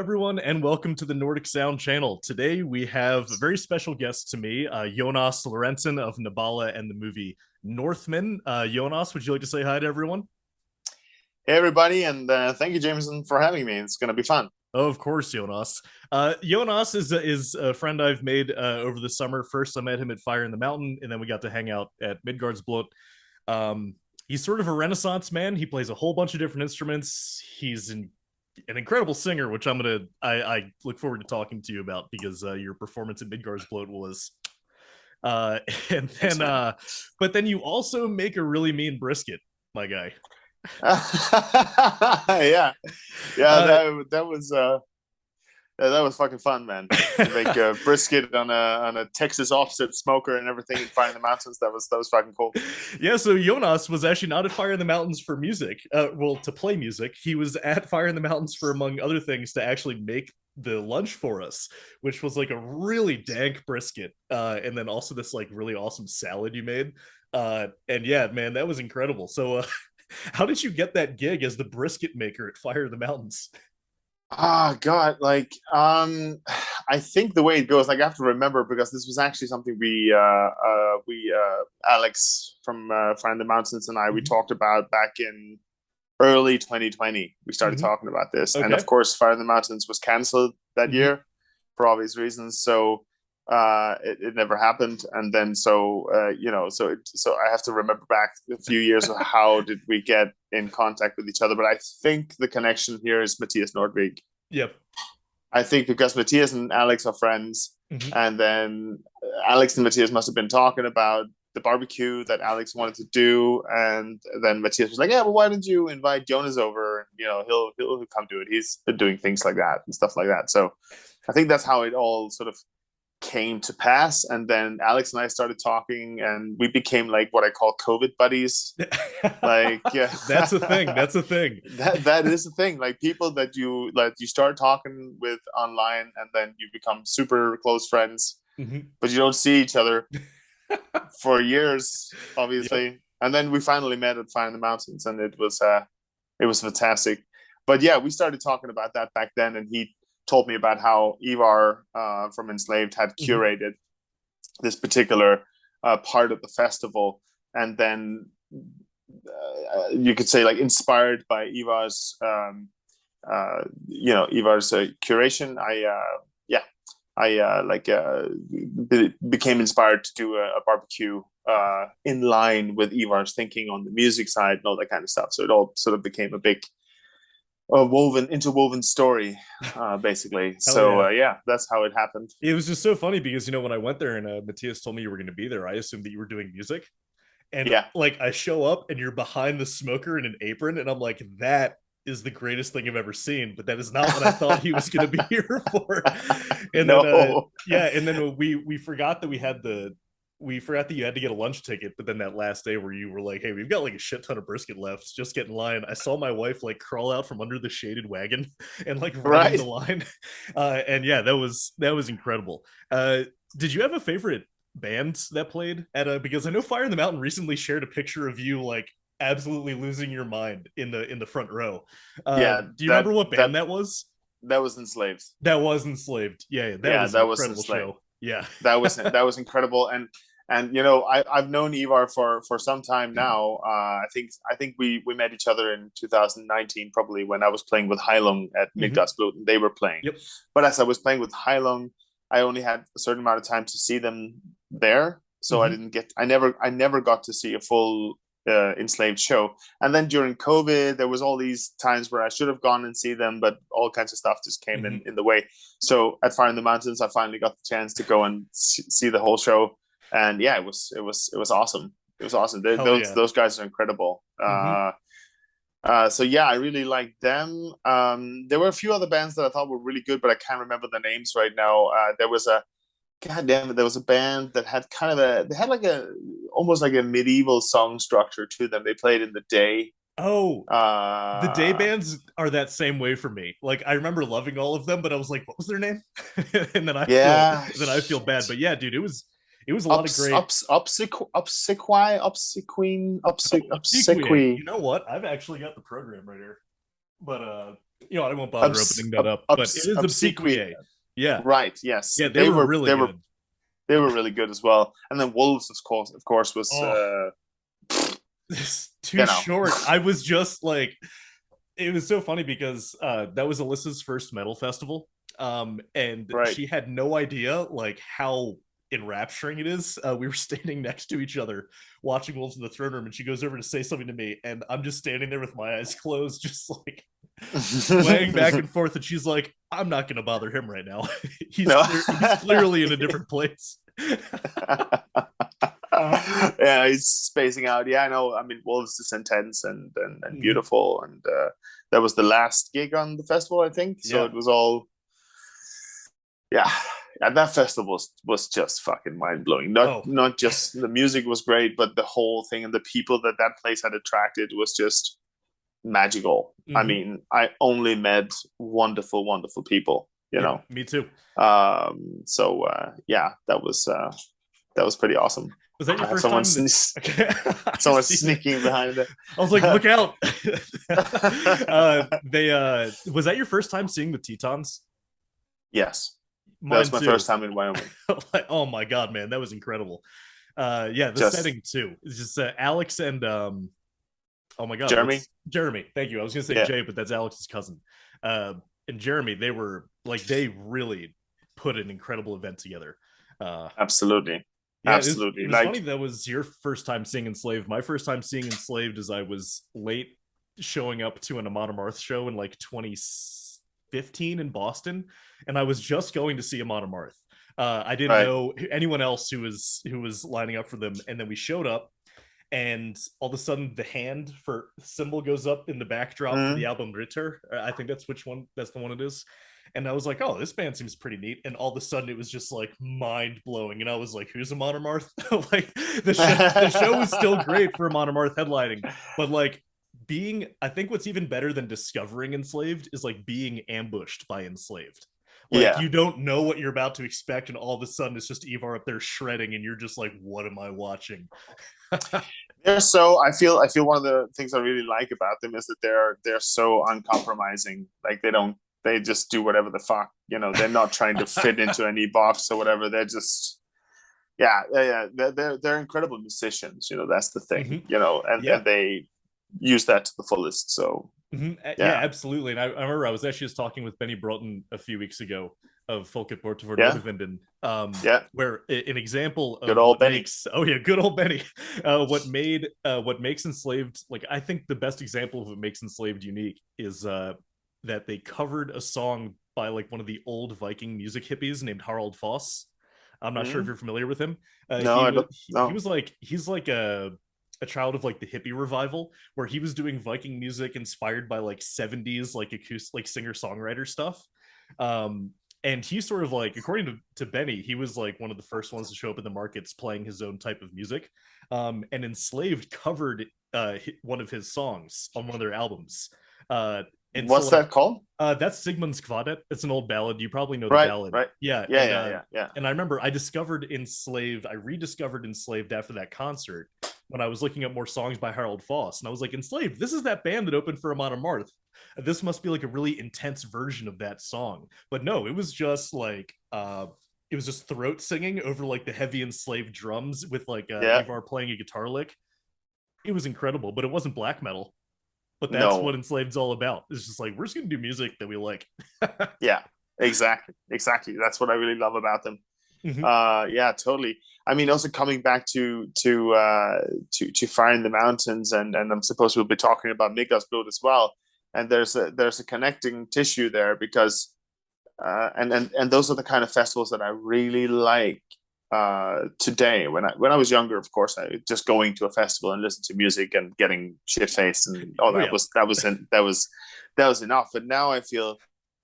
everyone, and welcome to the Nordic Sound channel. Today, we have a very special guest to me, Jonas Lorentzen of Nabala and the movie Northman. Jonas, would you like to say hi to everyone? Hey everybody, and thank you, Jameson, for having me. It's going to be fun. Oh, of course, Jonas. Jonas is a friend I've made over the summer. First, I met him at Fire in the Mountain, and then we got to hang out at Midgardsblot. He's sort of a Renaissance man. He plays a whole bunch of different instruments. He's an incredible singer, which I look forward to talking to you about because your performance at Midgardsblot was uh and Thanks, then man. but then you also make a really mean brisket, my guy. Yeah, yeah, uh that was fucking fun, man. To make a brisket on a Texas offset smoker and everything and Fire in the Mountains. That was fucking cool. yeah, so Jonas was actually not at Fire in the Mountains for music, well, to play music. He was at Fire in the Mountains for, among other things, to actually make the lunch for us, which was like a really dank brisket, and then also this like really awesome salad you made. And yeah, man, that was incredible. So how did you get that gig as the brisket maker at Fire in the Mountains? Ah, God, I think the way it goes, like I have to remember because this was actually something Alex from Fire in the Mountains and I we Mhm. talked about back in early 2020. We started Mhm. talking about this, and of Okay. course, Fire in the Mountains was canceled that Mhm. year for obvious reasons. So it never happened, and then so I have to remember back a few years of how did we get in contact with each other. But I think the connection here is Matthias Nordvig. Yep. I think because Matthias and Alex are friends, Mhm. and then Alex and Matthias must have been talking about the barbecue that Alex wanted to do, and then Matthias was like, "Yeah, well, why don't you invite Jonas over? And he'll come do it. He's been doing things like that and stuff like that." So I think that's how it all sort of came to pass. And then Alex and I started talking, and we became like what I call COVID buddies. Like, yeah, That's a thing. That's a thing. that is the thing. Like people that you start talking with online, and then you become super close friends, Mhm. but you don't see each other for years, Yep. obviously. And then we finally met at Fire in the Mountains, and it was fantastic. But yeah, we started talking about that back then, and he told me about how Ivar from Enslaved had Mhm. curated this particular part of the festival, and then you could say like inspired by Ivar's Ivar's curation. I became inspired to do a barbecue in line with Ivar's thinking on the music side and all that kind of stuff. So it all sort of became a big interwoven story, basically. Hell So yeah. yeah, that's how it happened. It was just so funny because when I went there and Matthias told me you were going to be there, I assumed that you were doing music. And Yeah. like I show up and you're behind the smoker in an apron, and I'm like, that is the greatest thing I've ever seen. But that is not what I thought he was going to be here for. And then No. yeah, and then we forgot that we forgot that you had to get a lunch ticket. But then that last day where you were like, hey, we've got like a shit ton of brisket left, just get in line. I saw my wife like crawl out from under the shaded wagon and like run into Right. line. And yeah, that was incredible. Did you have a favorite bands that played at a, because I know Fire in the Mountain recently shared a picture of you like absolutely losing your mind in the front row. Yeah, Do you that remember what band that that was? that was Enslaved. That was Enslaved. Yeah, yeah, that Yeah, was an that was incredible Enslaved. show. Yeah. That was incredible. And I've known Ivar for some time now. I think we met each other in 2019, probably when I was playing with Heilung at Mhm. Midgardsblot and they were playing. Yep. But as I was playing with Heilung, I only had a certain amount of time to see them there, so Mhm. I never got to see a full enslaved show. And then during COVID, there was all these times where I should have gone and see them, but all kinds of stuff just came in Mhm. in the way. So at Fire in the Mountains, I finally got the chance to go and see the whole show, and yeah, it was awesome. It was awesome. Hell Those yeah. those guys are incredible. Mhm. So yeah, I really liked them. There were a few other bands that I thought were really good, but I can't remember the names right now. There was a God damn it, there was a band that had they had like a almost like a medieval song structure to them. They played in the day. Oh, the day Uh, bands are that same way for me. Like I remember loving all of them, but I was like, what was their name? And yeah, then I feel bad. shit. But yeah, dude, it was a lot of great. Obsequy, Oh, Obsequiae. obsequy. You know what? I've actually got the program right here. But I won't bother opening that up, but it is obsequious. obsequious. Yeah, Right. Yes. yeah, they were really They were good. they were really good as well. And then Wolves, of course, was Oh, too you know short. I was just like, it was so funny because that was Alyssa's first metal festival, and right. she had no idea like how enrapturing it is. We were standing next to each other watching Wolves in the Throne Room, and she goes over to say something to me, and I'm just standing there with my eyes closed, just like swaying back and forth. And she's like, "I'm not going to bother him right now. No. He's clearly in a different place." Yeah, he's spacing out. Yeah, I know. I mean, Wolves is intense and Mhm. beautiful, and that was the last gig on the festival, I think. So Yeah. it was all, yeah. And that festival was just fucking mind blowing. Oh. Not just the music was great, but the whole thing and the people that that place had attracted was just magical. I Hmm. mean, I only met wonderful, wonderful people. You Yeah. know, Me too. so yeah, that was pretty awesome. Was that your I have first someone time? Okay. I someone see that. sneaking behind it. I was like, look out. They Was that your first time seeing the Tetons? Yes, that was Mine my first too. time in Wyoming. Like, oh my god, man, that was incredible. Yeah, the Just setting too. It's just Alex and oh my god, Jeremy. what's Jeremy? Thank you. I was gonna say Yeah, Jay, but that's Alex's cousin. Uh and Jeremy, they were like they really put an incredible event together. Uh absolutely, yeah, it absolutely. was funny Like, that was your first time seeing Enslaved. My first time seeing Enslaved is I was late showing up to an Amon Amarth show in like 2015 in Boston, and I was just going to see Amon Amarth. I didn't right. know anyone else who was lining up for them, and then we showed up, and all of a sudden the hand for symbol goes up in the backdrop for the Mm, album Ritter. I think that's which one. That's the one it is. And I was like, oh, this band seems pretty neat. And all of a sudden it was just like mind blowing. And I was like, who's a Monomarth? Like the show was still great for Monomarth headlining, but like I think what's even better than discovering Enslaved is like being ambushed by Enslaved. Like yeah. you don't know what you're about to expect, and all of a sudden it's just Ivar up there shredding, and you're just like, what am I watching? They're so. I feel one of the things I really like about them is that they're so uncompromising. Like they don't. They just do whatever the fuck. You know, they're not trying to fit into any box or whatever. They're just, yeah. They're incredible musicians. You know, that's the thing. Mm-hmm. You know, Yeah. and they use that to the fullest. So Mm-hmm. Yeah, yeah, absolutely. And I remember I was actually just talking with Benny Broughton a few weeks ago of Folket Bortover yeah, Nordavinden, yeah. where an example Good of old what Benny. makes oh yeah, good old Benny, what makes Enslaved, like I think the best example of what makes Enslaved unique is that they covered a song by like one of the old Viking music hippies named Harald Foss. I'm not sure if Mm, you're familiar with him. no, I don't. He No. was like he's like a child of like the hippie revival where he was doing Viking music inspired by like 70s like acoustic like singer-songwriter stuff. Um and he sort of like, according to Benny, he was like one of the first ones to show up in the markets playing his own type of music. And Enslaved covered one of his songs on one of their albums. And so What's like that called? that's Sigmund's Kvadet. It's an old ballad. You probably know the Right, ballad. right. Yeah, Yeah, yeah, yeah, yeah. and I remember I rediscovered Enslaved after that concert when I was looking up more songs by Harold Foss, and I was like, Enslaved, this is that band that opened for Amon Amarth. This must be like a really intense version of that song. But no, it was just throat singing over like the heavy enslaved drums with like Yeah. Ivar playing a guitar lick. It was incredible, but it wasn't black metal. But that's what No. Enslaved's all about. It's just like we're just gonna do music that we like. Yeah. Exactly. Exactly. That's what I really love about them. Mm-hmm. Yeah, totally. I mean, also coming back to Fire in the Mountains, and I'm supposed we'll be talking about Midgardsblot as well. And there's a connecting tissue there because and those are the kind of festivals that I really like today. When I was younger, of course, I just going to a festival and listen to music and getting shit faced and all Oh yeah. that was enough. But now I feel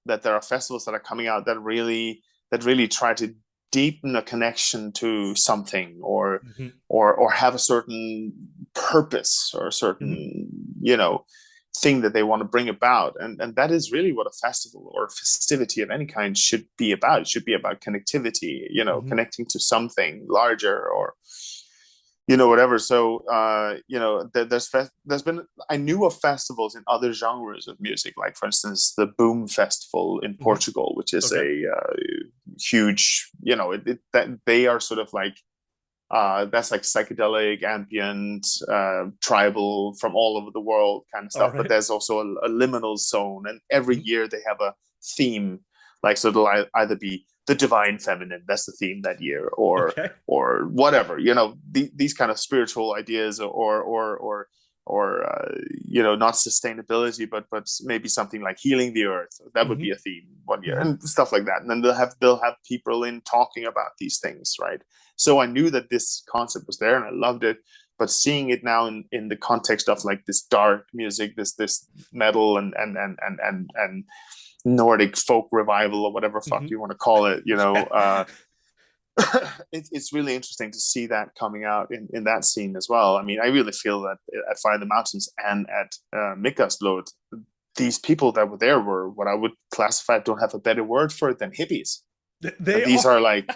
that there are festivals that are coming out that really try to deepen a connection to something Mm-hmm. or have a certain purpose or a Mm-hmm. certain thing that they want to bring about, and that is really what a festival or a festivity of any kind should be about. It should be about connectivity, Mm-hmm. connecting to something larger, or whatever. So there's been, I knew of festivals in other genres of music, like for instance the Boom Festival in Mhm. Portugal, which is Okay. a huge, that they are sort of like that's like psychedelic, ambient, tribal from all over the world kind of All stuff. But right. there's also a liminal zone, and every Mhm. year they have a theme. Like so, it'll either be the divine feminine, that's the theme that year, Okay. or whatever. These kind of spiritual ideas, or not sustainability, but maybe something like healing the earth. That would be Mhm. a theme one year, Mhm. and stuff like that. And then they'll have people in talking about these things, right? So I knew that this concept was there and I loved it. But seeing it now in the context of like this dark music, this metal and Nordic folk revival or whatever fuck Mhm. you want to call it, Yeah. it's really interesting to see that coming out in that scene as well. I mean, I really feel that at Fire in the Mountains and at Midgardsblot, these people that were there were what I would classify, don't have a better word for it, than hippies. And They these are. are like,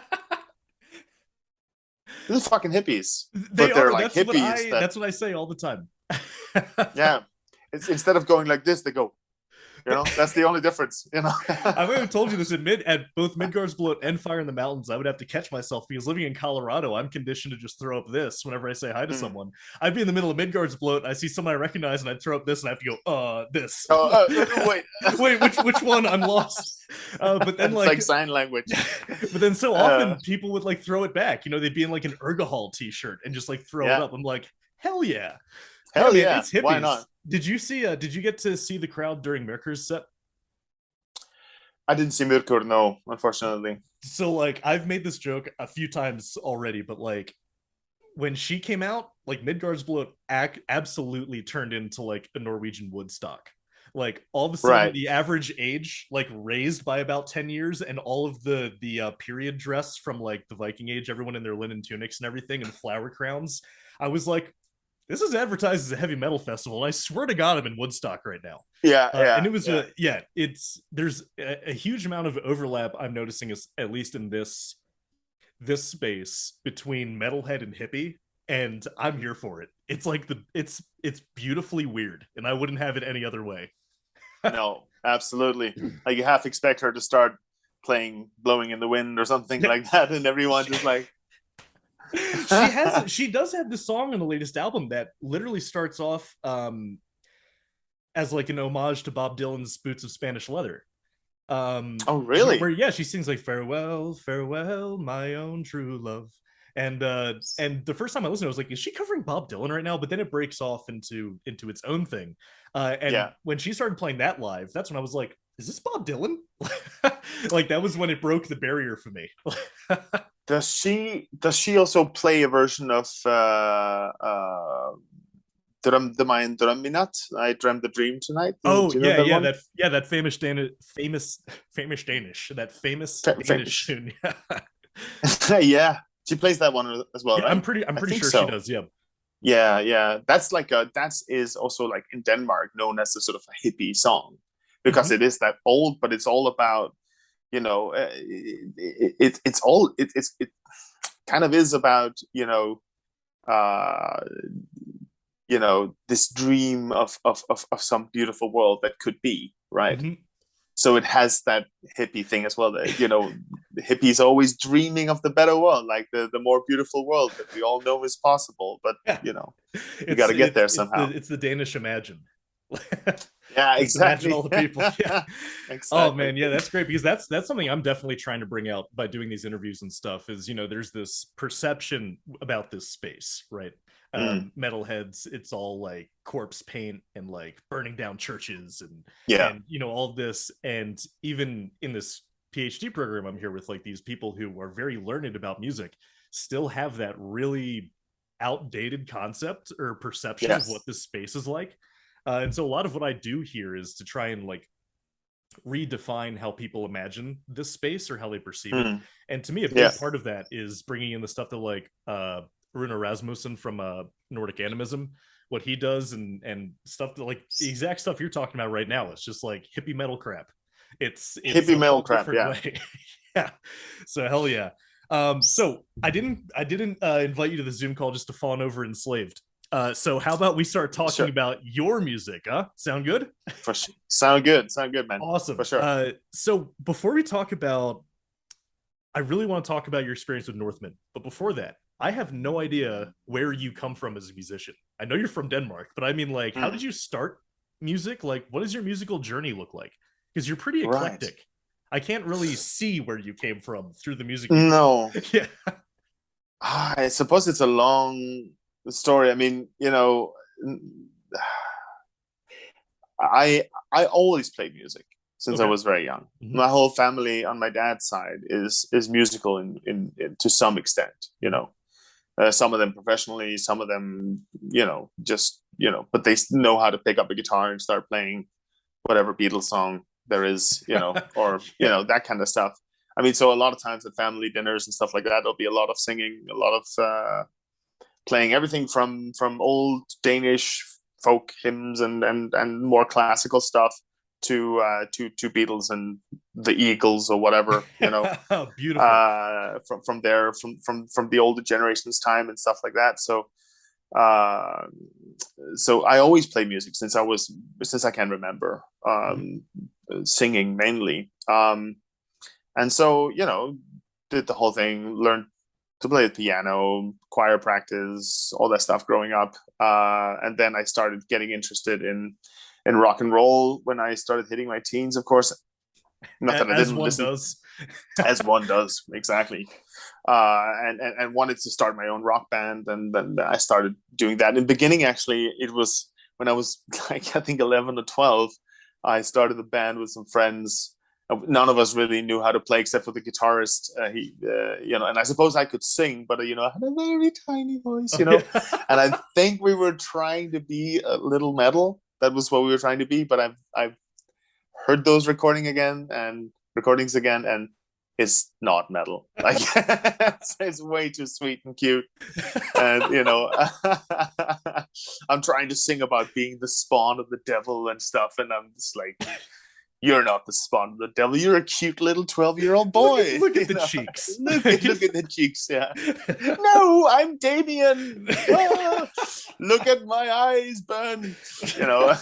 these are fucking hippies, They but they're are. like That's what hippies I. that, That's what I say all the time. yeah, it's instead of going like this, they go, that's the only difference. I might have told you this at both Midgardsblot and Fire in the Mountains. I would have to catch myself because living in Colorado, I'm conditioned to just throw up this whenever I say hi to Mm. someone. I'd be in the middle of Midgardsblot, I see someone I recognize, and I'd throw up this, and I have to go, this. Oh, wait. Wait, which one? I'm lost. But then It's like like, sign language. but then so Uh, often people would like throw it back. They'd be in like an Ergahol t-shirt and just like throw it yeah, up. I'm like, hell yeah, yeah, hell man, yeah. it's Why hippies. not? Did you see? Did you get to see the crowd during Mirker's set? I didn't see Mirko, no, unfortunately. So like I've made this joke a few times already, but like when she came out, like Midgardsblot absolutely turned into like a Norwegian Woodstock. Like all of a sudden, Right. the average age like raised by about 10 years, and all of the period dress from like the Viking Age, everyone in their linen tunics and everything, and flower crowns. I was like, this is advertised as a heavy metal festival, and I swear to God, I'm in Woodstock right now. Yeah, And yeah, it was yeah. yeah, it's there's a huge amount of overlap I'm noticing, is at least in this space between metalhead and hippie, and I'm here for it. It's like it's beautifully weird, and I wouldn't have it any other way. No, absolutely. Like you half expect her to start playing "Blowing in the Wind" or something Yeah, like that, and everyone just like, she does have this song on the latest album that literally starts off as like an homage to Bob Dylan's Boots of Spanish Leather. "Oh, Where really? yeah, she sings like farewell, farewell, my own true love. And the first time I listened, I was like, is she covering Bob Dylan right now? But then it breaks off into its own thing. And Yeah." when she started playing that live, that's when I was like, is this Bob Dylan? Like that was when it broke the barrier for me. Does she also play a version of Drømte meg en drøm i natt? I dreamed a dream tonight. Do Oh you know yeah, that yeah, one? that famous Danish, that famous Danish Famous. tune. Yeah, she plays that one as well, Yeah, right? I'm I pretty think sure she so. does. Yeah. Yeah, yeah. That is also like in Denmark known as a sort of a hippie song, because Mm-hmm. it is that old, but it's all about, it kind of is about, uh this dream of some beautiful world that could be, right? Mm-hmm. So it has that hippie thing as well, that the hippies always dreaming of the better world, like the more beautiful world that we all know is possible, but Yeah. you got it's to get it's there it's the somehow. it's the Danish imagine. Yeah, Just imagine all exactly. the people. Yeah. Oh Exactly. man, yeah, that's great, because that's something I'm definitely trying to bring out by doing these interviews and stuff. Is there's this perception about this space, right? Mm, Metalheads, it's all like corpse paint and like burning down churches yeah. and all of this, and even in this PhD program I'm here with, like these people who are very learned about music still have that really outdated concept or perception of what Yes. this space is like. And so a lot of what I do here is to try and like redefine how people imagine this space or how they perceive it. Mm, And to me, a yeah. big part of that is bringing in the stuff that like Rune Rasmussen from Nordic Animism, what he does, and stuff that like the exact stuff you're talking about right now. It's just like hippie metal crap. It's Hippie a metal whole crap. different Yeah. way. Yeah. So hell yeah. So I didn't invite you to the Zoom call just to fawn over enslaved. So how about we start talking Sure. about your music? Huh? Sound good? For sure. Sound good, man. For Awesome. sure. So before we talk about, I really want to talk about your experience with Northman, but before that, I have no idea where you come from as a musician. I know you're from Denmark, but I mean, like, how did Mm, you start music? Like, what does your musical journey look like? Because you're pretty right. eclectic. I can't really see where you came from through the music you No, make. Yeah. I suppose it's a long story. I mean, I always played music since I Okay. was very young. Mm-hmm. My whole family on my dad's side is musical in to some extent. Mm-hmm. Some of them professionally, some of them, just but they know how to pick up a guitar and start playing whatever Beatles song there is, or Yeah. that kind of stuff. I mean, so a lot of times at family dinners and stuff like that, there'll be a lot of singing, a lot of playing everything from old Danish folk hymns and more classical stuff to Beatles and the Eagles or whatever, Beautiful. from there from the older generation's time and stuff like that. Uh, so I always play music since I can remember, Mm-hmm. singing mainly. And so did the whole thing, learned to play the piano, choir practice, all that stuff growing up. And then I started getting interested in rock and roll when I started hitting my teens. Of course, not that I As didn't one listen, does. as one does, exactly. And wanted to start my own rock band, and then I started doing that. In the beginning, actually, it was when I was like I think 11 or 12. I started a band with some friends. None of us really knew how to play except for the guitarist. And I suppose I could sing, but I had a very tiny voice, Oh, yeah. And I think we were trying to be a little metal. That was what we were trying to be. But I've heard those recordings again, and it's not metal. Like it's way too sweet and cute, and I'm trying to sing about being the spawn of the devil and stuff, and I'm just like, you're not the spawn of the devil. You're a cute little 12-year-old look at boy. look at the cheeks. Look at the cheeks. Yeah. No, I'm Damien. Ah, look at my eyes burn. You know.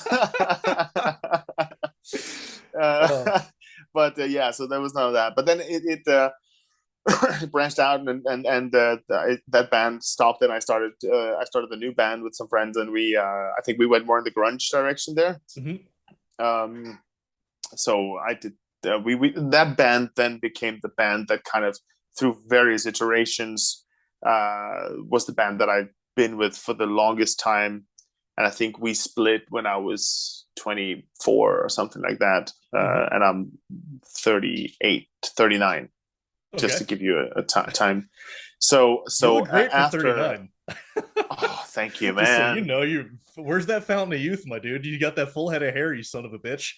Oh, Yeah, so there was none of that. But then it branched out, and that band stopped, and I started a new band with some friends, and I think we went more in the grunge direction there. mhm. Um, so I did. We that band then became the band that kind of through various iterations was the band that I've been with for the longest time, and I think we split when I was 24 or something like that, Mhm. and I'm 38, 39, just Okay. to give you a time. So You so look great for after, 39. oh, thank you, Just so you man. know, you where's that fountain of youth, my dude? You got that full head of hair, you son of a bitch.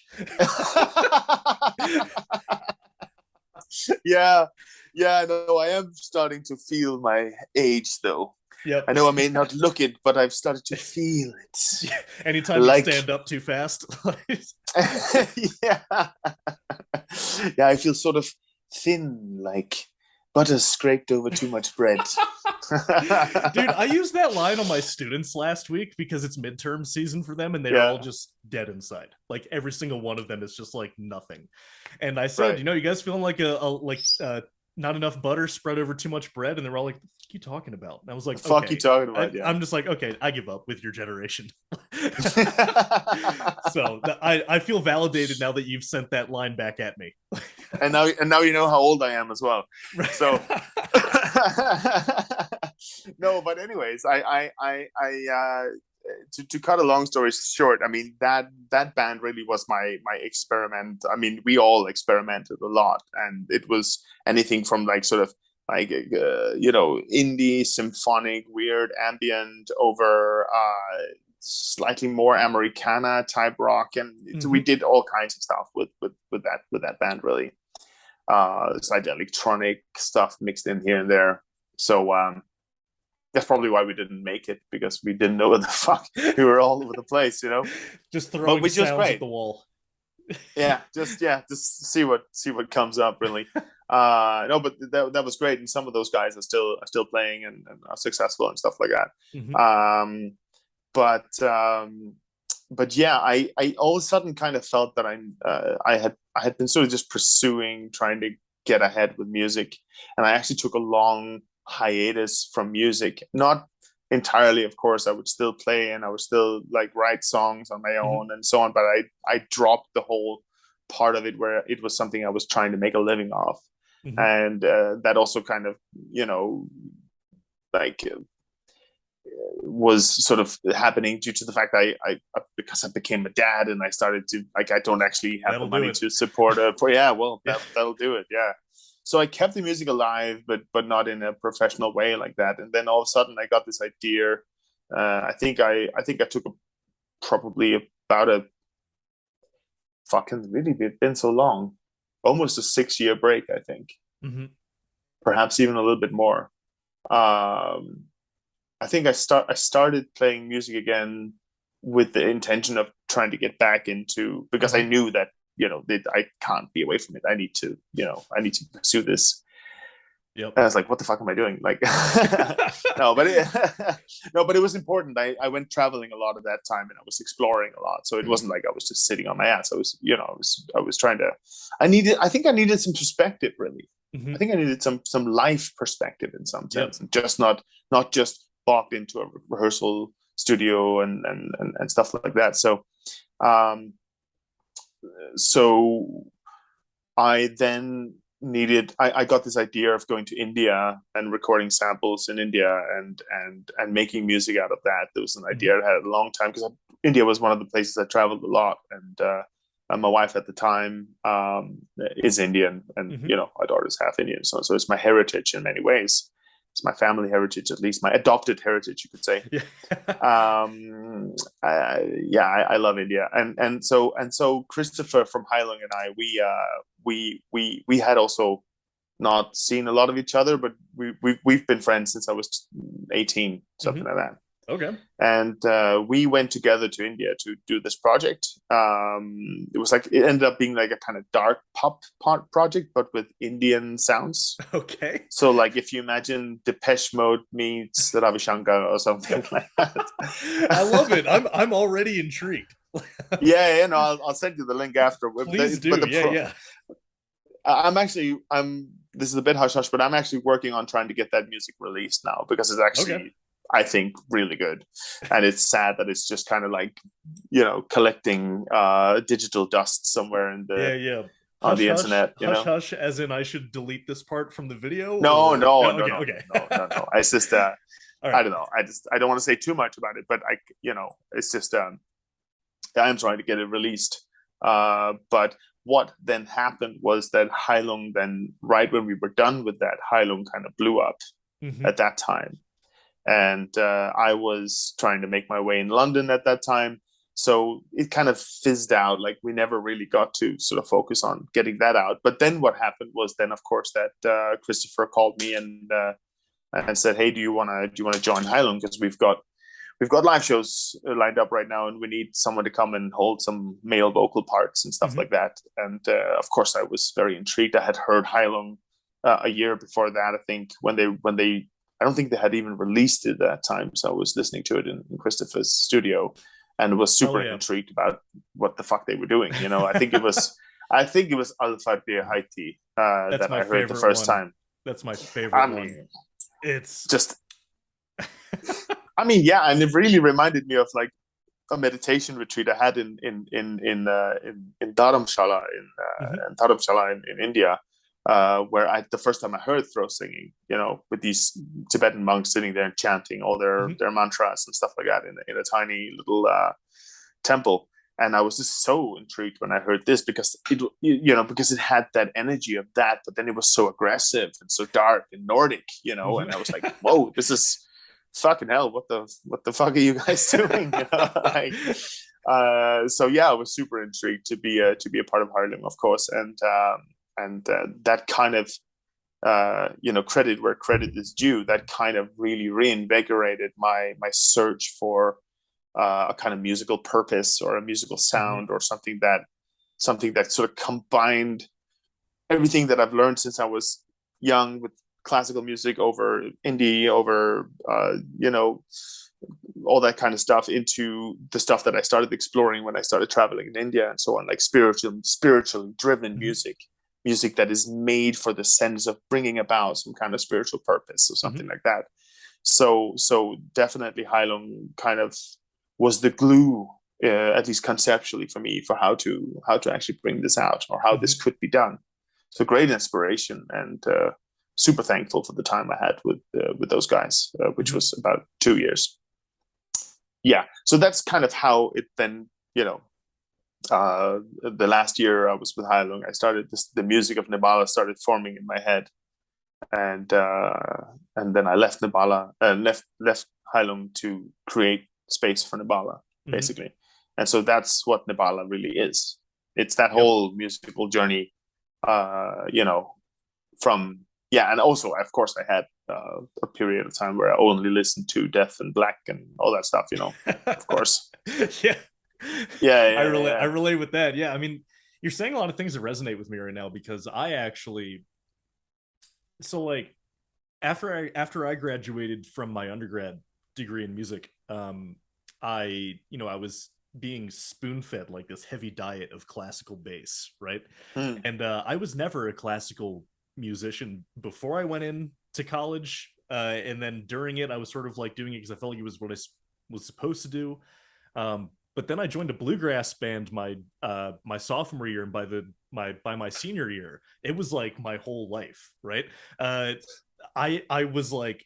Yeah, yeah, no, I am starting to feel my age, though. Yep. I know I may not look it, but I've started to feel it. Anytime you Like, stand up too fast. yeah, yeah, I feel sort of thin, like butter scraped over too much bread. Dude, I used that line on my students last week because it's midterm season for them and they're all Yeah, just dead inside. Like every single one of them is just like nothing. And I said, right. you guys feeling like not enough butter spread over too much bread? And they're all like, what are you talking about? And I was The like, fuck you okay. talking about? Yeah. I'm just like, okay, I give up with your generation. So I feel validated now that you've sent that line back at me. and now you know how old I am as well. So Right. no, but anyways, to cut a long story short, I mean that band really was my experiment. I mean, we all experimented a lot, and it was anything from like sort of like indie, symphonic, weird, ambient over slightly more Americana type rock, and we Mm-hmm. did all kinds of stuff with that band really. It's like electronic stuff mixed in here and there. So that's probably why we didn't make it, because we didn't know what the fuck, we were all over the place. Just But throwing which was sounds at great. the wall. Yeah, just see what comes up really. No, but that was great, and some of those guys are still playing and are successful and stuff like that. Hmm. But yeah, I all of a sudden kind of felt that I had been sort of just pursuing trying to get ahead with music, and I actually took a long hiatus from music. Not entirely, of course. I would still play and I would still like write songs on my Hmm. own and so on, but I dropped the whole part of it where it was something I was trying to make a living off, Hmm. and that also kind of like was sort of happening due to the fact because I became a dad and I started to like I don't actually have the That'll do money it. to support a for yeah well Yeah. that'll do it, yeah. So I kept the music alive, but not in a professional way like that. And then all of a sudden I got this idea. I think I took probably about a fucking really it's been so long, almost a 6 year break, I think, Hmm. perhaps even a little bit more. Um, I think I started playing music again with the intention of trying to get back into because I Hmm. knew that that I can't be away from it. I need to pursue this. Yep. And I was like, what the fuck am I doing? Like, no, but no, but it was important. I went traveling a lot at that time and I was exploring a lot. So it wasn't like I was just sitting on my ass. I was trying to, I think I needed some perspective, really. I Hmm. think I needed some life perspective in some Yep. sense, and just not just walked into a rehearsal studio and stuff like that. Um, so I then I got this idea of going to India and recording samples in India and making music out of that. There was an Hmm. idea I had a long time because India was one of the places I traveled a lot, and my wife at the time is Indian, and Hmm. my daughter's half Indian, so it's my heritage in many ways. It's my family heritage, at least my adopted heritage, you could say. Yeah. Yeah, I love India, and so Christopher from Heilung and I, we had also not seen a lot of each other, but we've been friends since I was 18, something Hmm. like that. Okay. And we went together to India to do this project. It was like it ended up being like a kind of dark pop project, but with Indian sounds. Okay. So, like, if you imagine Depeche Mode meets Ravi Shankar or something like I love it. that. I'm already intrigued. Yeah, no, I'll send you the link after. Please But do. Yeah, yeah. I'm. This is a bit hush hush, but I'm actually working on trying to get that music released now because it's Okay. actually, I think, really good. And it's sad that it's just kind of like, collecting digital dust somewhere Yeah, yeah. on Hush the hush. internet. Hush hush as in I should delete this part from the video No, or no, no, no, okay, no, okay. no, no, no. It's just All I right. don't know. I don't want to say too much about it, but it's just I am trying to get it released. But what then happened was that Heilung then, right when we were done with that, Heilung kind of blew up Hmm. at that time, and I was trying to make my way in London at that time. So it kind of fizzed out. Like we never really got to sort of focus on getting that out. But then what happened was then, of course, that Christopher called me and said, "Hey, do you want to join Heilung? Because we've got live shows lined up right now, and we need someone to come and hold some male vocal parts and stuff Hmm. like that." And of course, I was very intrigued. I had heard Heilung a year before that, I think, when they. I don't think they had even released it at that time, so I was listening to it in Christopher's studio, and was Hell super yeah. intrigued about what the fuck they were doing. I think it was Alpha de Haiti That's that my I heard the favorite first one. time. That's my favorite I one. mean, It's just yeah, and it really reminded me of like a meditation retreat I had in Dharamshala Mhm. in Dharamshala in India, where the first time I heard throat singing, with these Tibetan monks sitting there and chanting all their Mhm. their mantras and stuff like that in a tiny little temple. And I was just so intrigued when I heard this because because it had that energy of that, but then it was so aggressive and so dark and Nordic, Mhm. and I was like, whoa, this is fucking hell. What the fuck are you guys doing? Like, so yeah, I was super intrigued to be a part of Harlem, of course, and that kind of credit where credit is due. That kind of really reinvigorated my search for a kind of musical purpose or a musical Mhm. sound or something that sort of combined. everything that I've learned since I was young with classical music over indie, over all that kind of stuff into the stuff that I started exploring when I started traveling in India and so on, like spiritually driven Mm-hmm. music that is made for the sense of bringing about some kind of spiritual purpose or Mm-hmm. something like that. So definitely Heilung kind of was the glue, at least conceptually for me, for how to actually bring this out or how this Mm-hmm. could be done. So great inspiration, and super thankful for the time I had with those guys, which Mm-hmm. was about 2 years. Yeah, so that's kind of how it then, the last year I was with Heilung, I started the music of Nabala started forming in my head, and then I left Nabala, left Heilung to create space for Nabala, Mm-hmm. basically. And so that's what Nabala really is. It's that Yep. whole musical journey, uh, you know, from yeah, and also of course I had a period of time where I only listened to Death and Black and all that stuff, of course. Yeah. Yeah, I yeah, relate I yeah. relate with that. Yeah, I mean, you're saying a lot of things that resonate with me right now because I actually so like after I graduated from my undergrad degree in music, I was being spoon fed like this heavy diet of classical bass, right? Hmm. And I was never a classical musician before I went in to college, and then during it, I was sort of like doing it because I felt like it was what I was supposed to do. But then I joined a bluegrass band my sophomore year, and by my senior year, it was like my whole life, right? Uh, I was like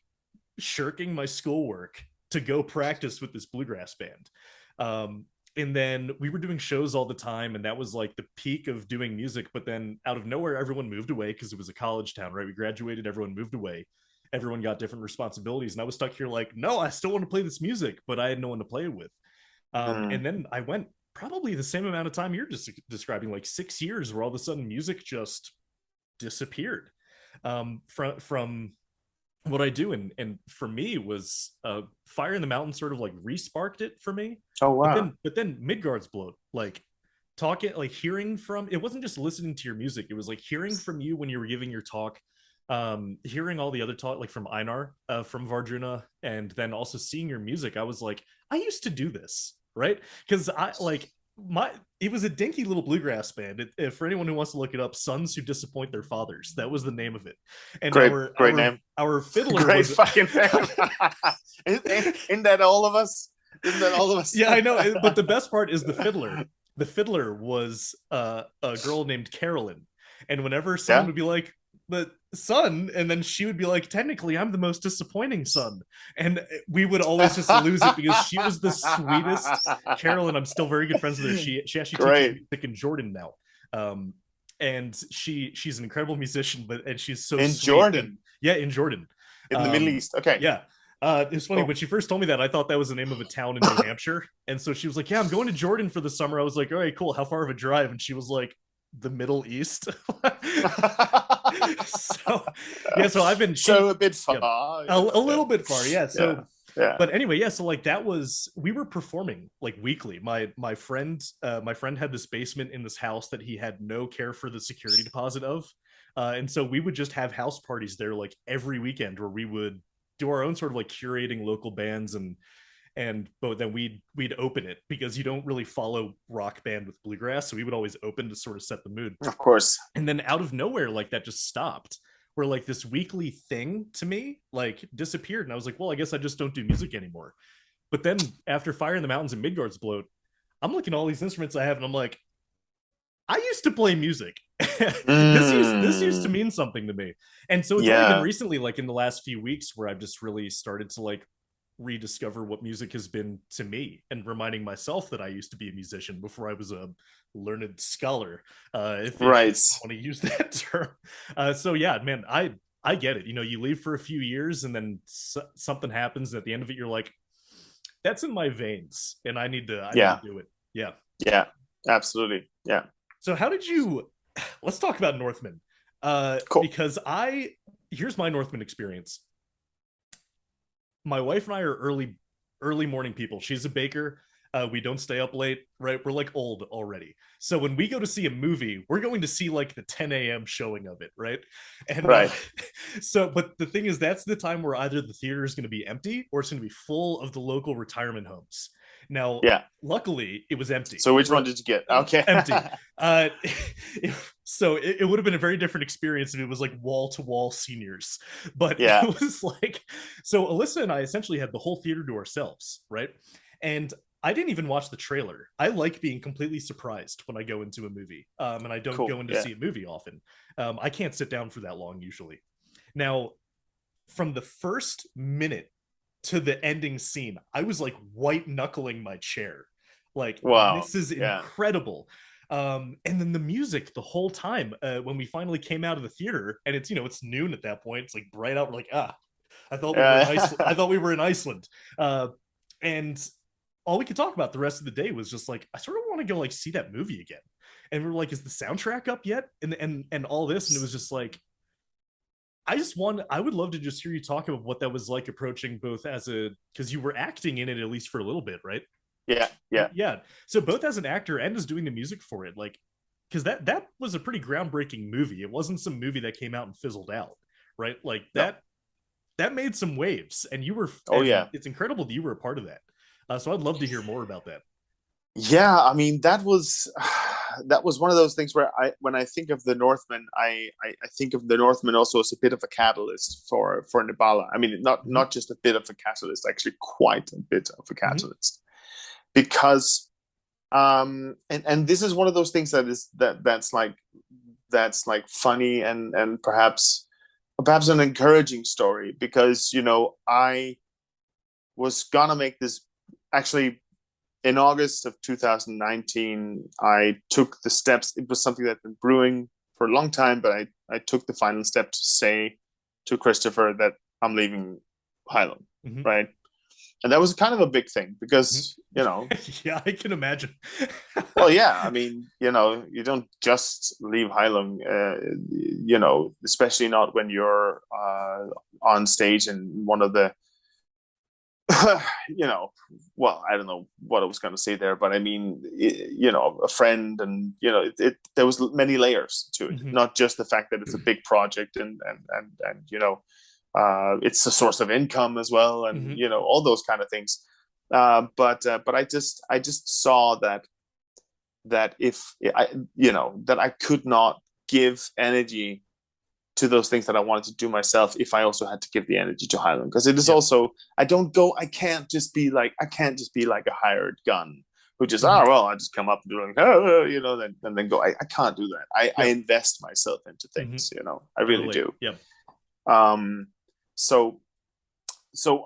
shirking my schoolwork to go practice with this bluegrass band. Um, and then we were doing shows all the time, and that was like the peak of doing music. But then out of nowhere, everyone moved away because it was a college town, right? We graduated, everyone moved away, everyone got different responsibilities, and I was stuck here like, no, I still want to play this music, but I had no one to play it with. Hmm. And then I went probably the same amount of time you're just describing, like 6 years, where all of a sudden music just disappeared from what I do. And for me was Fire in the Mountain sort of like resparked it for me. Oh But wow. then Midgardsblot, like talking, like hearing from, it wasn't just listening to your music, it was like hearing from you when you were giving your talk, hearing all the other talk like from Einar, from Vardruna, and then also seeing your music. I was like, I used to do this, right? Because I like my it was a dinky little bluegrass band. For anyone who wants to look it up, Sons Who Disappoint Their Fathers, that was the name of it. And Great, our great our name. our fiddler Great was fucking name. Isn't that all of us? Isn't that all of us? yeah, I know, but the best part is the fiddler was a girl named Carolyn, and whenever someone Yeah. would be like, the son, and then she would be like, technically I'm the most disappointing son, and we would always just lose it because she was the sweetest. Carolyn, I'm still very good friends with her. She actually teaches Great. music in Jordan now. And she's an incredible musician, and she's so In sweet. And Jordan, yeah, in Jordan. in the Middle um East. Okay, yeah. It's funny when cool. she first told me that, I thought that was the name of a town in New Hampshire. And so she was like, yeah, I'm going to Jordan for the summer. I was like, all right, cool. How far of a drive? And she was like, the Middle East. So yeah, so I've been So she a bit yeah, far, a yeah, little bit far. Yeah. yeah, So yeah. but anyway, yeah, so like that was, we were performing like weekly. My friend had this basement in this house that he had no care for the security deposit of. And so we would just have house parties there like every weekend, where we would do our own sort of like curating local bands, and but then we'd open it because you don't really follow rock band with bluegrass, so we would always open to sort of set the mood. Of course. And then out of nowhere, like that just stopped, where like this weekly thing to me like disappeared, and I was like, well, I guess I just don't do music anymore. But then after Fire in the Mountains and Midgardsblot, I'm looking at all these instruments I have, and I'm like, I used to play music. This used to Mm, mean something to me. And so it's only been yeah, recently, like in the last few weeks, where I've just really started to like rediscover what music has been to me, and reminding myself that I used to be a musician before I was a learned scholar, if you right. want to use that term. So yeah, man, I get it. You leave for a few years, and then something happens, and at the end of it, you're like, that's in my veins, and I need to Yeah, do it. Yeah. yeah, absolutely. Yeah, So how did you? Let's talk about Northman, cool. because I here's my Northman experience. My wife and I are early morning people. She's a baker. We don't stay up late, right? We're like old already. So when we go to see a movie, we're going to see like the 10 a.m. showing of it, right? And Right. so, but the thing is, that's the time where either the theater is going to be empty or it's going to be full of the local retirement homes. Now, Yeah. luckily, it was empty. So which one did you get? Okay. Empty. Uh, so it would have been a very different experience if it was like wall to wall seniors, but it Yeah. was like, so Alyssa and I essentially had the whole theater to ourselves, right? And I didn't even watch the trailer. I like being completely surprised when I go into a movie, and I don't Cool. go in to Yeah. see a movie often. I can't sit down for that long usually. Now, from the first minute to the ending scene, I was like white knuckling my chair. Like, Wow. this is Yeah. incredible. And then the music the whole time, when we finally came out of the theater, and it's, it's noon at that point, it's like bright out. We're like, I thought we were in Iceland. I Yeah. thought we were in Iceland. And all we could talk about the rest of the day was just like, I sort of want to go like see that movie again. And we are like, is the soundtrack up yet? And all this, and it was just like, I would love to just hear you talk about what that was like approaching both as because you were acting in it at least for a little bit, right? Yeah. Yeah. Yeah. So both as an actor and as doing the music for it, like, because that was a pretty groundbreaking movie. It wasn't some movie that came out and fizzled out, right? Like No. that made some waves, and Oh and yeah. it's incredible that you were a part of that. So I'd love to hear more about that. Yeah, I mean that was one of those things where when I think of the Northman, I think of the Northman also as a bit of a catalyst for Nabala. I mean, Mm-hmm. not just a bit of a catalyst, actually quite a bit of a Mm-hmm. catalyst, because and this is one of those things that's like funny and perhaps an encouraging story, because I was gonna make this actually in August of 2019. I took the steps. It was something that had been brewing for a long time, but I took the final step to say to Christopher that I'm leaving Highland, Mm-hmm. right? And that was kind of a big thing because, Yeah, I can imagine. well, yeah, I mean, you don't just leave Highland, especially not when you're on stage in one of the well, I don't know what I was going to say there, but I mean, a friend, and there was many layers to it, Mm-hmm. not just the fact that it's a big project and it's a source of income as well, and Mm-hmm. all those kind of things. But I just saw that if that I could not give energy to those things that I wanted to do myself if I also had to give the energy to Highland, because it is Yep. also I can't just be like a hired gun who just Mm-hmm. well, I just come up and do like then go. I can't do that. I Yep. invest myself into Mm-hmm. things, I really Totally. do. Yep. um so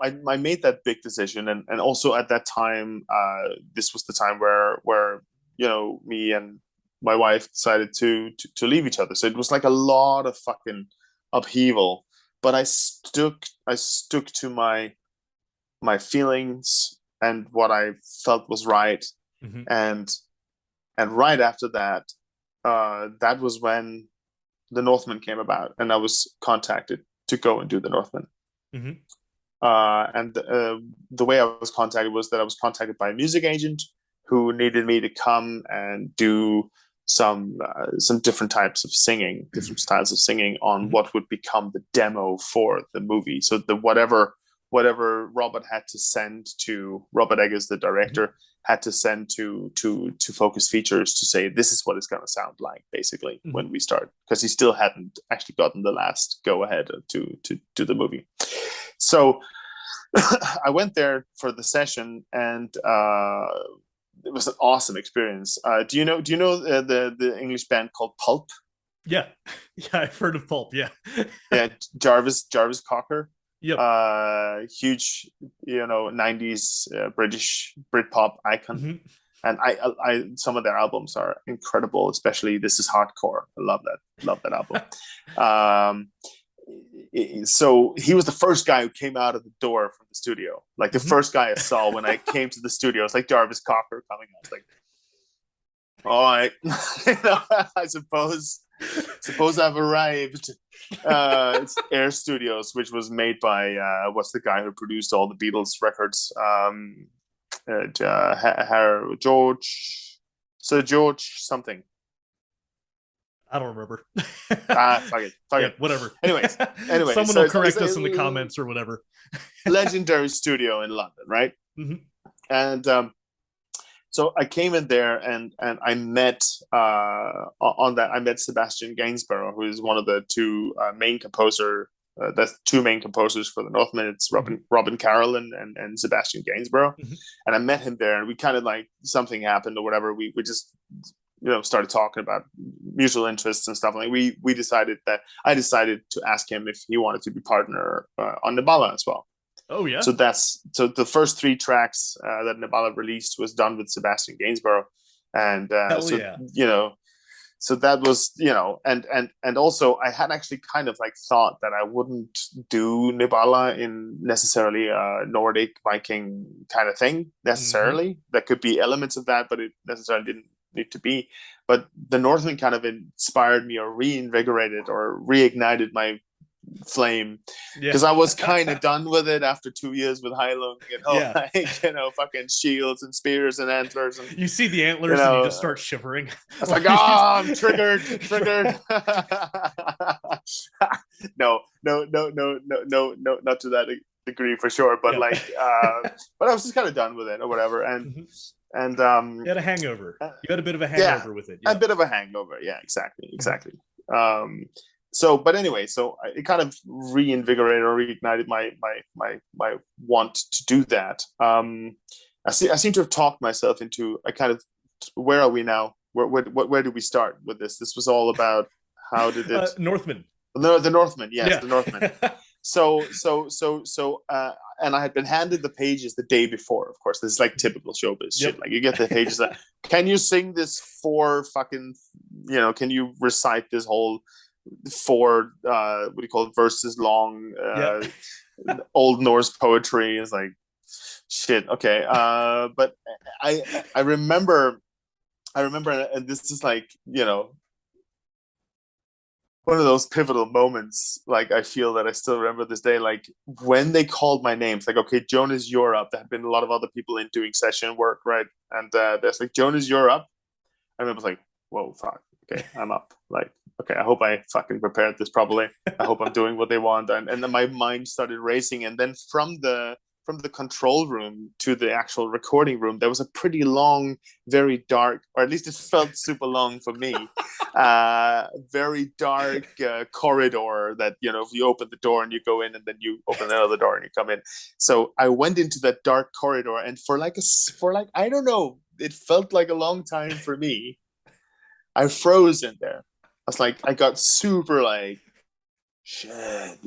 I made that big decision, and also at that time, this was the time where me and my wife decided to leave each other. So it was like a lot of fucking upheaval, but I stuck to my feelings and what I felt was right. Mm-hmm. And right after that, that was when the Northman came about, and I was contacted to go and do the Northman. Mm-hmm. And the way I was contacted was that I was contacted by a music agent who needed me to come and do some different types of singing, different styles of singing on Mm-hmm. what would become the demo for the movie. So the whatever Robert Eggers, the Mm-hmm. director, had to send to Focus Features to say this is what it's going to sound like basically Mm-hmm. when we start, because he still hadn't actually gotten the last go ahead to do the movie. So I went there for the session, and it was an awesome experience. Do you know the English band called Pulp? Yeah. Yeah, I've heard of Pulp. Yeah. Yeah, Jarvis Cocker, Yep. huge, 90s British Britpop icon. Mm-hmm. And I some of their albums are incredible, especially This Is Hardcore. I love that album. Um, so he was the first guy who came out of the door from the studio. Like the Mm-hmm. first guy I saw when I came to the studio, it's like Jarvis Cocker coming out. It's like, all right, I suppose I've arrived. It's Air Studios, which was made by what's the guy who produced all the Beatles records? George, Sir George something. I don't remember. Fuck it, fuck Yeah, it. whatever. Anyways, Someone so will it's correct us in the a comments or whatever. legendary studio in London, right? Mm-hmm. And so I came in there and I met on that I met Sebastian Gainsborough, who is one of the two main composer. That's two main composers for the Northman. It's Mm-hmm. Robin Carroll and Sebastian Gainsborough, Mm-hmm. and I met him there, and we kind of like something happened or whatever. We just started talking about mutual interests and stuff. Like we decided that I decided to ask him if he wanted to be partner on Nebala as well. Oh yeah. So the first three tracks that Nebala released was done with Sebastian Gainsborough, and Hell so yeah. so that was and also I had actually kind of like thought that I wouldn't do Nebala in necessarily a Nordic Viking kind of thing Mm-hmm. necessarily. There could be elements of that, but it necessarily didn't need to be. But the Northman kind of inspired me or reinvigorated or reignited my flame Yeah. because I was kind of done with it after 2 years with Heilung, Yeah. like fucking shields and spears and antlers, and You see the you antlers and you just know, start shivering. I was like, I'm triggered. No, not to that degree for sure, but Yeah. like, but I was just kind of done with it or whatever, Mm-hmm. and You had a hangover. You had a bit of a yeah, hangover with it. a Yeah. bit of a hangover. Yeah, Mm-hmm. exactly. So, but anyway, so it kind of reinvigorated or reignited my want to do that. I seem to have talked myself into. I kind of, where are we now? Where did we start with this? This was all about how did it? Northman. No, the Northman. Yes, Yeah. the Northman. So, and I had been handed the pages the day before. Of course, this is like typical showbiz Yep. shit. Like you get the pages that, can you sing this four fucking, can you recite this whole four, what do you call it, verses long, Yeah. Old Norse poetry? Is like, shit. Okay. But I remember, and this is like, one of those pivotal moments. Like I feel that I still remember this day. Like when they called my name, it's like, okay, Jonas, you're up. There had been a lot of other people in doing session work, right? And there's like, Jonas, you're up. I remember like, whoa, fuck. Okay, I'm up. Like, okay, I hope I fucking prepared this properly. I hope I'm doing what they want. And then my mind started racing. And then from the control room to the actual recording room, there was a pretty long, very dark, or at least it felt super long for me. Very dark corridor that, if you open the door and you go in and then you open another door and you come in. So I went into that dark corridor, and for like I don't know, it felt like a long time for me. I froze in there. I was like, I got super like, shit,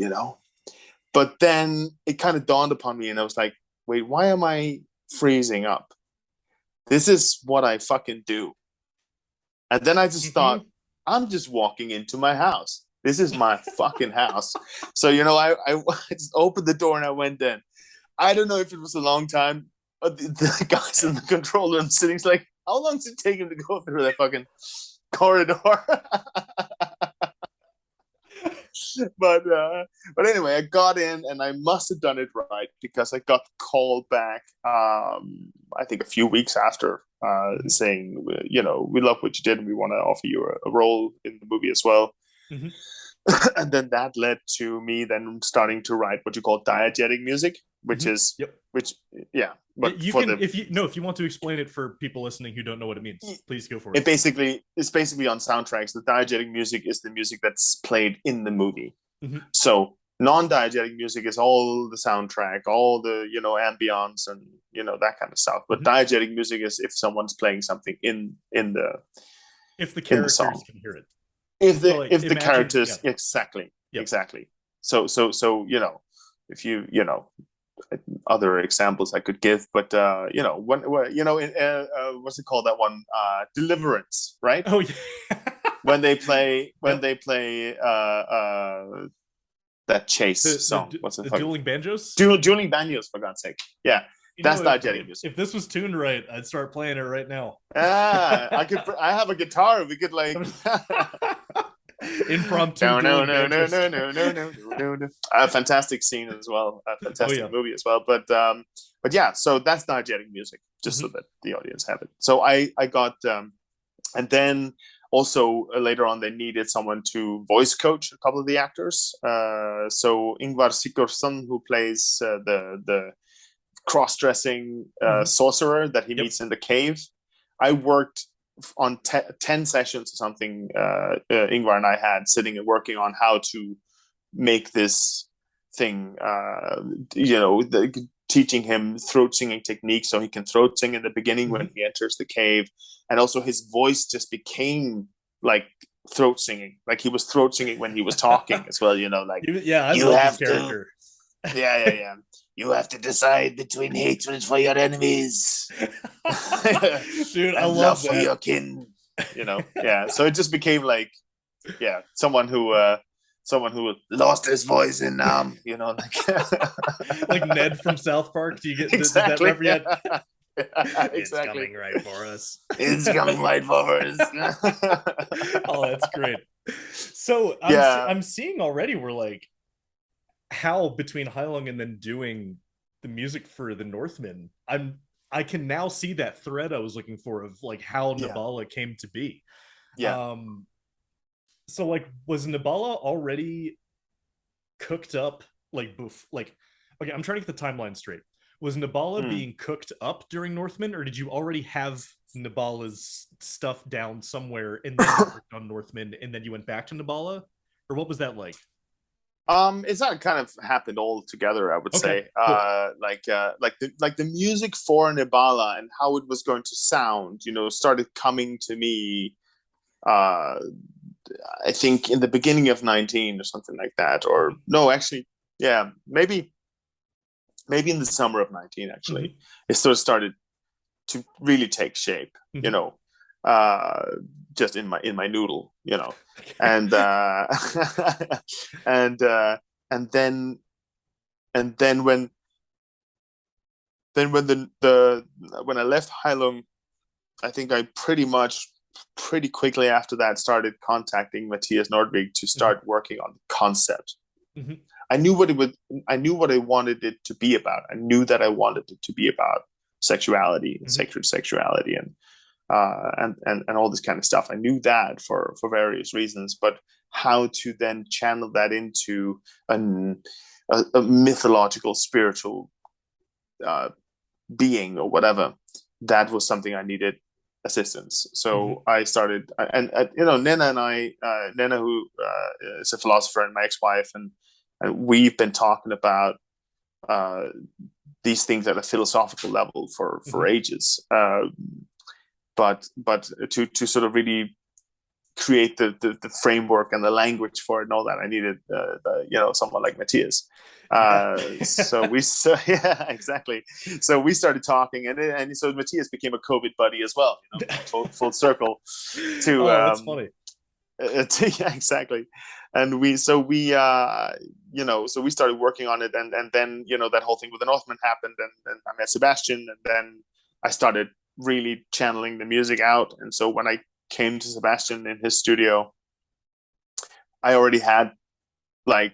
But then it kind of dawned upon me, and I was like, wait, why am I freezing up? This is what I fucking do. And then I just thought, I'm just walking into my house. This is my fucking house. So, I just opened the door and I went in. I don't know if it was a long time. But the guys in the control room sitting like, how long does it take him to go through that fucking corridor? But anyway, I got in and I must have done it right because I got the call back. I think a few weeks after, saying, we love what you did and we want to offer you a role in the movie as well. Mm-hmm. And then that led to me then starting to write what you call diegetic music, which Mm-hmm. is Yep. yeah. But you can, if you want to explain it for people listening who don't know what it means, please go for it. It's basically on soundtracks. The diegetic music is the music that's played in the movie. Mm-hmm. So non-diegetic music is all the soundtrack, all the ambience and that kind of stuff. But Mm-hmm. diegetic music is if someone's playing something in the characters can hear it. If the characters exactly. So if you other examples I could give, but when what's it called, that one, Deliverance, right? Oh yeah. when they play that chase song, what's it, the dueling banjos? Dueling banjos, for God's sake. Yeah, that's diegetic music. If this was tuned right, I'd start playing it right now. I have a guitar. We could like Impromptu No, no, dueling no, banjo no, no, style. no, no, no, no, no. A fantastic scene as well. A Oh fantastic yeah. movie as well. But yeah. So that's diegetic music, just so Hmm. that the audience have it. So I got and then also later on they needed someone to voice coach a couple of the actors. So Ingvar Sigurdsson, who plays the cross-dressing Hmm. sorcerer that he Yep. meets in the cave. I worked on 10 sessions or something. Ingvar and I had sitting and working on how to make this thing. Teaching him throat singing techniques so he can throat sing in the beginning when Hmm. he enters the cave, and also his voice just became like throat singing, like he was throat singing when he was talking as well. Like Yeah, I you love his have to character. yeah, yeah, yeah. You have to decide between hatred for your enemies Dude, I and love love for that. your kin. Yeah. So it just became like, yeah, someone who lost his voice in like Like Ned from South Park. Do you get does that exactly, refer yet? It's exactly. coming right for us. It's coming right for us. Oh, that's great. So Yeah, I'm seeing already we're like how between Heilung and then doing the music for the Northmen, I can now see that thread I was looking for of like how yeah, Nabala came to be. yeah. Um, so like was Nabala already cooked up like okay, I'm trying to get the timeline straight. Was Nabala Mm. being cooked up during Northman, or did you already have Nabala's stuff down somewhere and then you worked on Northman and then you went back to Nabala? Or what was that like? It's not kind of happened all together, I would Okay, say. cool. Like the music for Nebala and how it was going to sound, started coming to me. Uh, I think in the beginning of 19 or something like that, or Mm-hmm. no, actually, yeah, maybe in the summer of 19. Mm-hmm. Actually, it sort of started to really take shape. You Mm-hmm. know, uh, just in my noodle. Okay. And and and then and then when the when I left Heilung, I think I pretty quickly after that started contacting Matthias Nordvig to Mm-hmm. start working on the concept. Mm-hmm. I knew what it would. I knew what I wanted it to be about. I knew that I wanted it to be about sexuality, Mm-hmm. sacred sexuality, and all this kind of stuff. I knew that for various reasons, but how to then channel that into an, a mythological, spiritual uh, being or whatever, that was something I needed assistance. Mm-hmm. So I started, and Nena and I, Nena, who is a philosopher and my ex-wife, and we've been talking about uh, these things at a philosophical level for Mm-hmm. ages. But to sort of really create the framework and the language for it and all that, I needed someone like Matthias. Yeah. So yeah, exactly. So we started talking, and so Matthias became a COVID buddy as well. Full circle to Oh, that's funny. yeah, exactly. And we started working on it, and then that whole thing with the Northman happened, and I met Sebastian, and then I started really channeling the music out. And so when I came to Sebastian in his studio, I already had like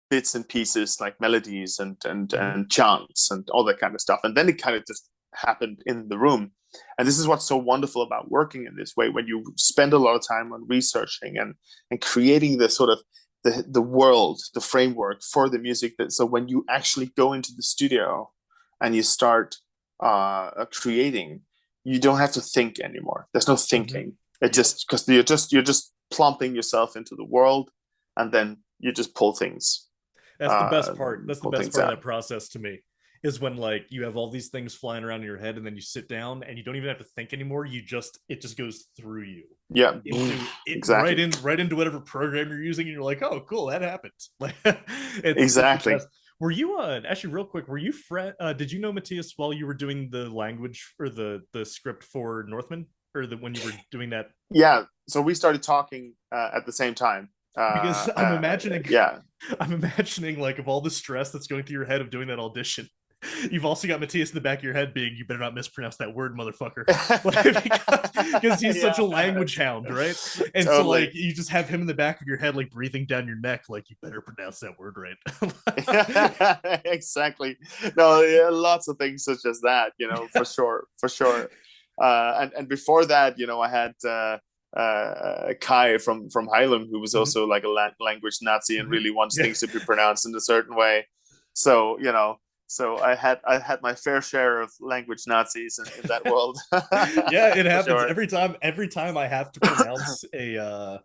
bits and pieces, like melodies Mm-hmm. and chants and all that kind of stuff. And then it kind of just happened in the room. And this is what's so wonderful about working in this way, when you spend a lot of time on researching and creating the sort of the world, the framework for the music. So when you actually go into the studio and you start creating, you don't have to think anymore. There's no Mm-hmm. thinking. It Yep. just because you're just plumping yourself into the world, and then you just That's the best part. That's the pull best things part of out. that process to me is when like you have all these things flying around in your head and then you sit down and you don't even have to think anymore. It just goes through you Yeah, into it exactly, right into whatever program you're using and you're like, "Oh, cool, that happened." Like it's the exactly. best. Were you actually real quick, were you did you know Matthias while you were doing the language or the script for Northman or the when you were doing that? Yeah, so we started talking at the same time. Because Yeah, I'm imagining like of all the stress that's going through your head of doing that audition. You've also got Matthias in the back of your head being, you better not mispronounce that word, motherfucker. Like, because he's such a language Yes, hound, right? And so totally. like you just have him in the back of your head, like breathing down your neck, like you better pronounce that word right. Exactly. No, yeah, lots of things such as that, for sure, for sure. And before that, I had Kai from Highland, who was Mhm. also like a language Nazi and Mhm. really wants Yeah. things to be pronounced in a certain way. So so I had my fair share of language Nazis in that world, Yeah, it for happens sure. every time I have to pronounce a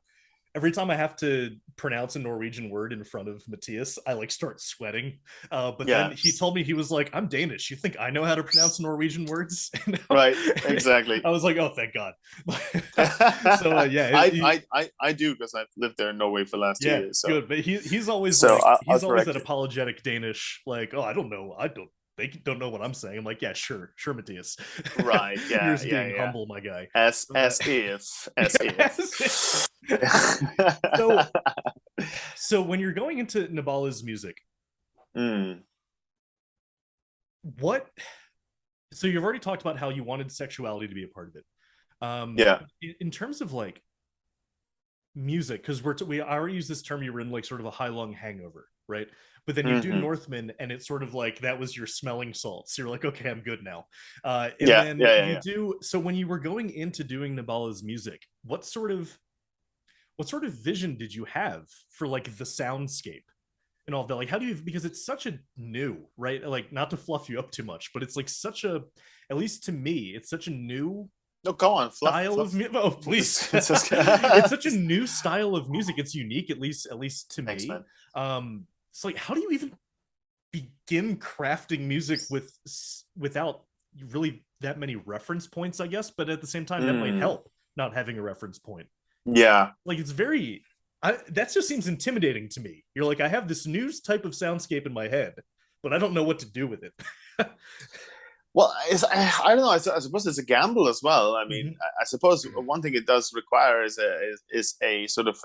every time I have to pronounce a Norwegian word in front of Matthias, I like start sweating. But then Yeah, he told me, he was like, "I'm Danish. You think I know how to pronounce Norwegian words?" right, exactly. I was like, "Oh, thank God." So yeah, I do because I've lived there in Norway for the last 2 yeah, years. So good. But he's always so like, I'll he's always that correct you. apologetic Danish, like, "Oh, I don't know, I don't." They don't know what I'm saying. I'm like, yeah, sure, sure, Matthias. Right. You're Yeah. just Yeah. being Yeah. humble, my guy. As if. So so when you're going into Nabala's music, Mm, what so you've already talked about how you wanted sexuality to be a part of it. yeah. In terms of like music, because we I already use this term, you were in like sort of a high lung hangover, right? But then you do Hmm. Northman, and it's sort of like that was your smelling salts. So you're like, okay, I'm good now. And Yeah. then Yeah. Yeah. you Yeah. do. So when you were going into doing Nabala's music, what sort of vision did you have for like the soundscape and all of that? Like, how do you, because it's such a new, right? Like, not to fluff you up too much, but it's like such a, at least to me, it's such a new No, go on. Fluff. style of Fluff. music. Oh, please. It's such a Just new style of music. It's unique, at least to thanks, me. man. It's like, how do you even begin crafting music without really that many reference points, I guess? But at the same time, that might Mm, help, not having a reference point. yeah. Like, it's very, that just seems intimidating to me. You're like, I have this new type of soundscape in my head, but I don't know what to do with it. Well, I don't know. I suppose it's a gamble as well. I mean, Mhm. I suppose one thing it does require is a sort of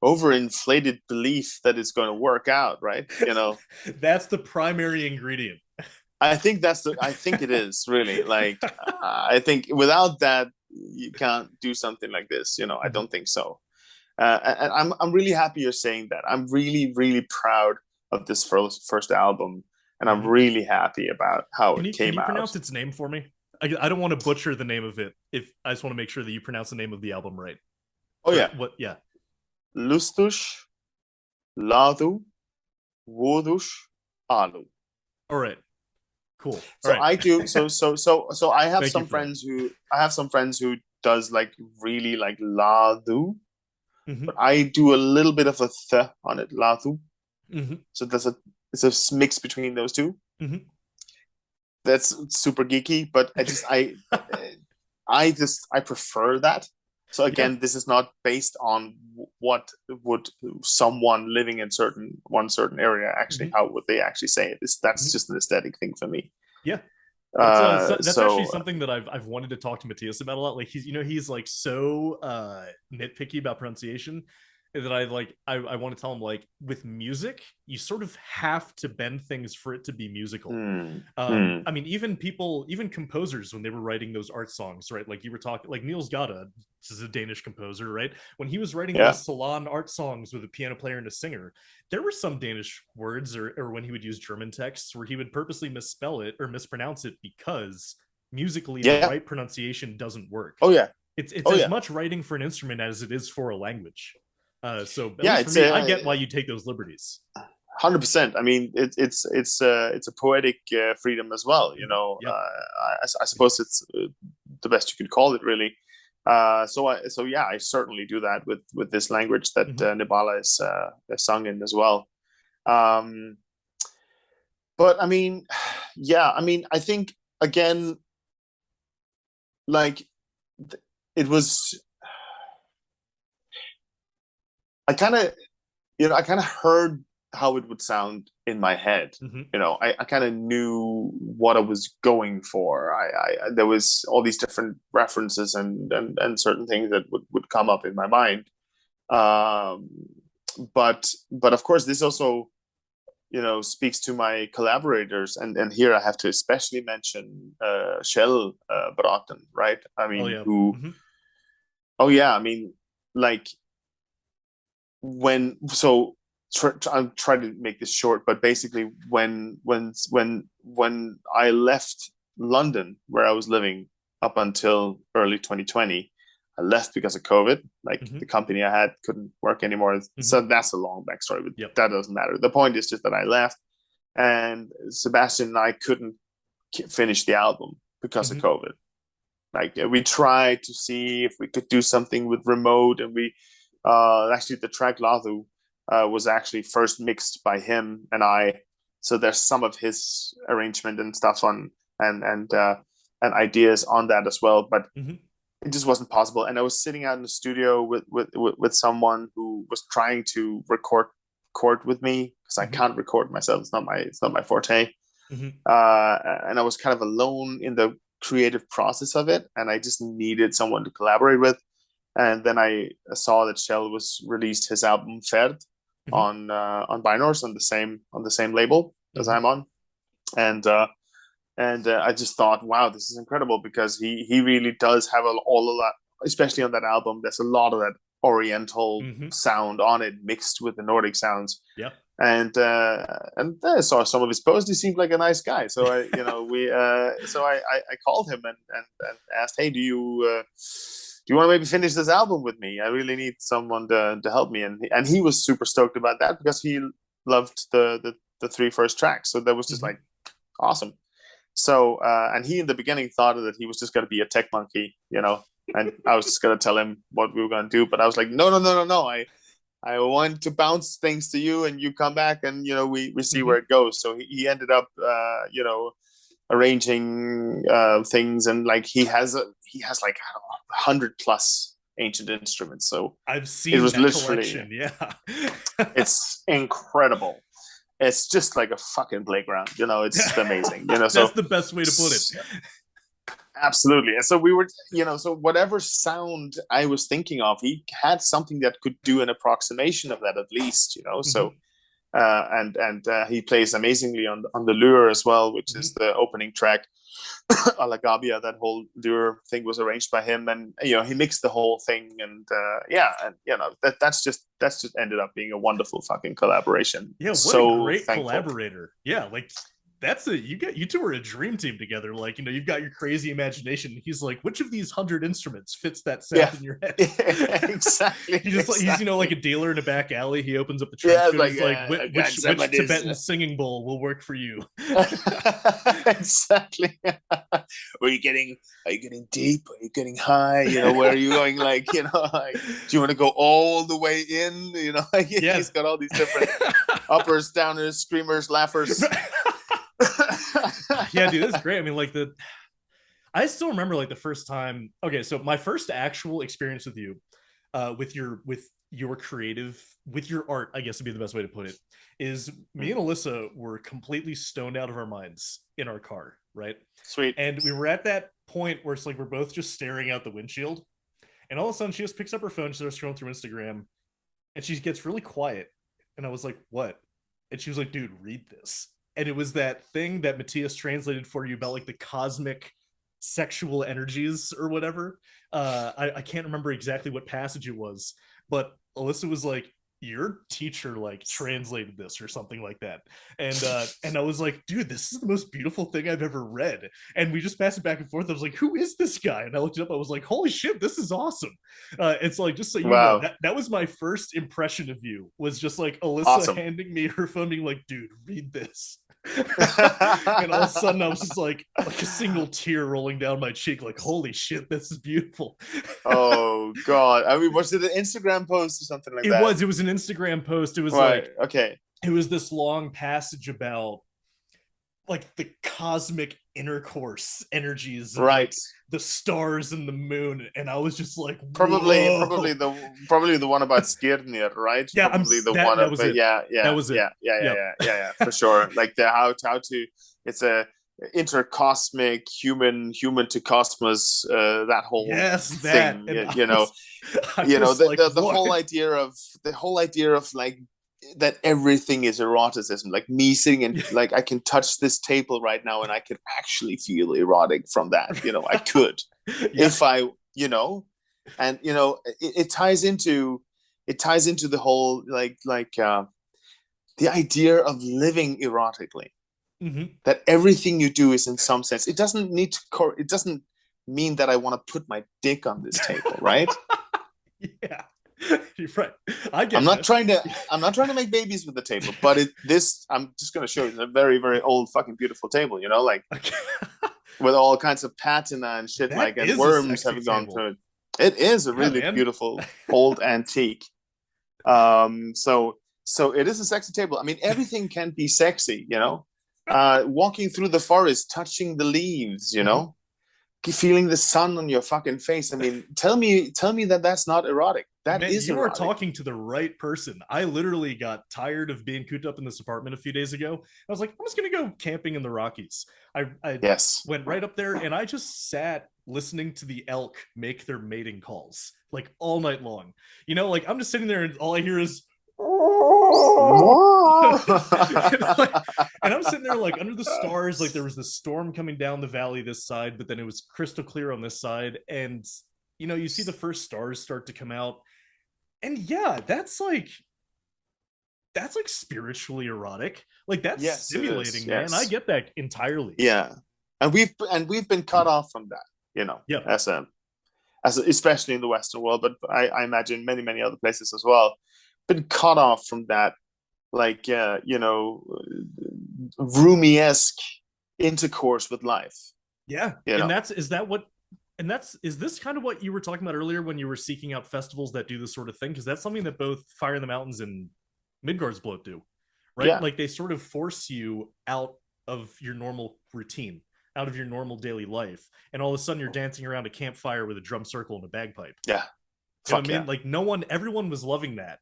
overinflated belief that it's going to work out, right? That's the primary ingredient. I think it is really like I think without that you can't do something like this. I Mhm. don't think so. And I'm really happy you're saying that. I'm really really proud of this first album, and I'm Mhm. really happy about how Can it you can came you out. pronounce its name for me? I don't want to butcher the name of it. If I just want to make sure that you pronounce the name of the album right. Oh Or yeah, what? Yeah. Lustus, Ladu, Wodus, Alu. All right. Cool. All So right. I do so Thank you for that. I have some friends who does like really like Ladu, Hmm. but I do a little bit of a th on it, Ladu. Hmm. So it's a mix between those two. Hmm. That's super geeky, but I prefer that. So Yeah. again, this is not based on what would someone living in one certain area actually Hmm. how would they actually say it. That's Hmm. just an aesthetic thing for me. Yeah. That's actually So something that I've wanted to talk to Matthias about a lot. Like, he's like so nitpicky about pronunciation that I want to tell him, like, with music, you sort of have to bend things for it to be musical. hmm, hmm, I mean, even composers, when they were writing those art songs, right? Like, you were talking, like, Niels Gade, this is a Danish composer, right? When he was writing yeah, those salon art songs with a piano player and a singer, there were some Danish words, or when he would use German texts, where he would purposely misspell it or mispronounce it because musically the yeah, right pronunciation doesn't work. oh yeah, It's oh as yeah, much writing for an instrument as it is for a language. So at yeah. least for It's me, I a get why you take those liberties. 100%. I mean, it's a poetic freedom as well. Yep. I suppose it's the best you could call it, really. So yeah, I certainly do that with this language that Mm-hmm. Nebala is sung in as well. Um, but I mean, yeah, I mean, I think again, like it was, I kind of, I kind of heard how it would sound in my head. Mm-hmm. I kind of knew what I was going for. There was all these different references and certain things that would come up in my mind. Um, but of course, this also speaks to my collaborators, and here I have to especially mention Shell Braten, right? I Oh mean, yeah. who? Mm-hmm. Oh yeah, I mean, like when so I'm trying to make this short, but basically when I left London, where I was living up until early 2020, I left because of COVID. Like Mm-hmm. the company I had couldn't work anymore. Mm-hmm. So that's a long backstory, but Yep. that doesn't matter. The point is just that I left, and Sebastian and I couldn't finish the album because of Mm-hmm. COVID. Like we tried to see if we could do something with remote, and we actually the track Lathu was actually first mixed by him and I. So there's some of his arrangement and stuff on and ideas on that as well, but Mm-hmm. it just wasn't possible. And I was sitting out in the studio with someone who was trying to record with me because I Mm-hmm. can't record myself. It's not my forte. Mm-hmm. And I was kind of alone in the creative process of it, and I just needed someone to collaborate with. And then I saw that Shell was released his album Ferd Mm-hmm. on Binors on the same label as Mm-hmm. I'm on, and I just thought, wow, this is incredible because he really does have all of that, especially on that album. There's a lot of that Oriental Mm-hmm. sound on it mixed with the Nordic sounds, Yep. and I saw some of his posts. He seemed like a nice guy, so I called him and asked, hey, do you want to maybe finish this album with me? I really need someone to help me, and he was super stoked about that because he loved the three first tracks, so that was just Mm-hmm. like awesome. So and he in the beginning thought that he was just going to be a tech monkey, and I was just going to tell him what we were going to do, but I was like, no, no, no, no, no, I want to bounce things to you, and you come back, and we see Mm-hmm. where it goes. So he ended up, arranging things, and like he has like I don't know, 100+ ancient instruments. So I've it seen was that literally, collection. Yeah. it's incredible. It's just like a fucking playground. It's just amazing. That's So the best way to put it. absolutely. And so we were, so whatever sound I was thinking of, he had something that could do an approximation of that at least. Mm-hmm. So and he plays amazingly on the lure as well, which Mm-hmm. is the opening track. Alagabia, that whole lure thing was arranged by him, and he mixed the whole thing, and yeah, and that's just ended up being a wonderful fucking collaboration. Yeah, what a So great thankful. collaborator. Yeah, like that's a you two are a dream team together. Like, you've got your crazy imagination. He's like, which of these 100 instruments fits that Yeah, sound in your head? exactly, He just like he's exactly. like a dealer in a back alley. He opens up the Yeah, trench it's coat. like He's like, I got some which of this. Tibetan singing bowl will work for you? Exactly. Are you getting deep? Are you getting high? Where are you going? Like, like, do you want to go all the way in? Like Yeah. he's got all these different uppers, downers, screamers, laughers. Yeah, dude, that's great. I mean, like I still remember like the first time. Okay, so my first actual experience with you, with your creative, with your art, I guess would be the best way to put it, is me and Alyssa were completely stoned out of our minds in our car, right? Sweet. And we were at that point where it's like we're both just staring out the windshield, and all of a sudden she just picks up her phone, she starts scrolling through Instagram, and she gets really quiet. And I was like, "What?" And she was like, "Dude, read this." And it was that thing that Matthias translated for you about like the cosmic sexual energies or whatever. I can't remember exactly what passage it was, but Alyssa was like, your teacher like translated this or something like that. And I was like, dude, this is the most beautiful thing I've ever read. And we just passed it back and forth. I was like, who is this guy? And I looked it up. I was like, holy shit, this is awesome. It's like, just so you know, Wow. that was my first impression of you, was just like Alyssa Awesome. handing me her phone being like, dude, read this. And all of a sudden I was just like a single tear rolling down my cheek, like, holy shit, this is beautiful. Oh God. I mean, was it an Instagram post or something like that? It was an Instagram post. It was Right. like, Okay. it was this long passage about like the cosmic intercourse energies of Right. like the stars and the moon, and I was just like, Probably, whoa. probably the one about Skirnir, right? Yeah, Probably the one that was about it. yeah, That yeah, was it. yeah, yeah, yeah, Yep. yeah, yeah, yeah, for sure. Like the how to it's a intercosmic human to cosmos, that whole Yes, that. thing. And I was The, like, the what? whole idea of like that everything is eroticism. Like me sitting and like I can touch this table right now and I could actually feel erotic from that. I could Yeah. if I, and it ties into the whole the idea of living erotically. Hmm. That everything you do is in some sense. It doesn't need to. It doesn't mean that I want to put my dick on this table, right? Yeah. You're right. I I'm get not you. trying to. I'm not trying to make babies with the table, but this. I'm just going to show you. It's a very, very old, fucking beautiful table. Like Okay. with all kinds of patina and shit, That like, and is a worms sexy have gone table. through it. It is a Yeah, really man. beautiful old antique. So it is a sexy table. I mean, everything can be sexy. Walking through the forest, touching the leaves. Mhm. Feeling the sun on your fucking face. I mean, tell me that that's not erotic. That Man, is you are erotic. talking to the right person. I literally got tired of being cooped up in this apartment a few days ago. I was like, I'm just gonna go camping in the Rockies. I Yes. went right up there and I just sat listening to the elk make their mating calls like all night long. Like I'm just sitting there and all I hear is and, like, and I'm sitting there like under the stars, like there was this storm coming down the valley this side, but then it was crystal clear on this side. And you see the first stars start to come out. And yeah, that's like spiritually erotic. Like that's Yes, it is. stimulating, man. I Yes. get that entirely. Yeah. And we've been cut off from that, Yep. especially in the Western world, but I imagine many, many other places as well, been cut off from that, like roomy-esque intercourse with life. Yeah. You And know. is this kind of what you were talking about earlier when you were seeking out festivals that do this sort of thing? Because that's something that both Fire in the Mountains and Midgardsblot do, right? Yeah. Like they sort of force you out of your normal routine, out of your normal daily life, and all of a sudden you're dancing around a campfire with a drum circle and a bagpipe. Yeah. You know what Fuck I mean? yeah. Like everyone was loving that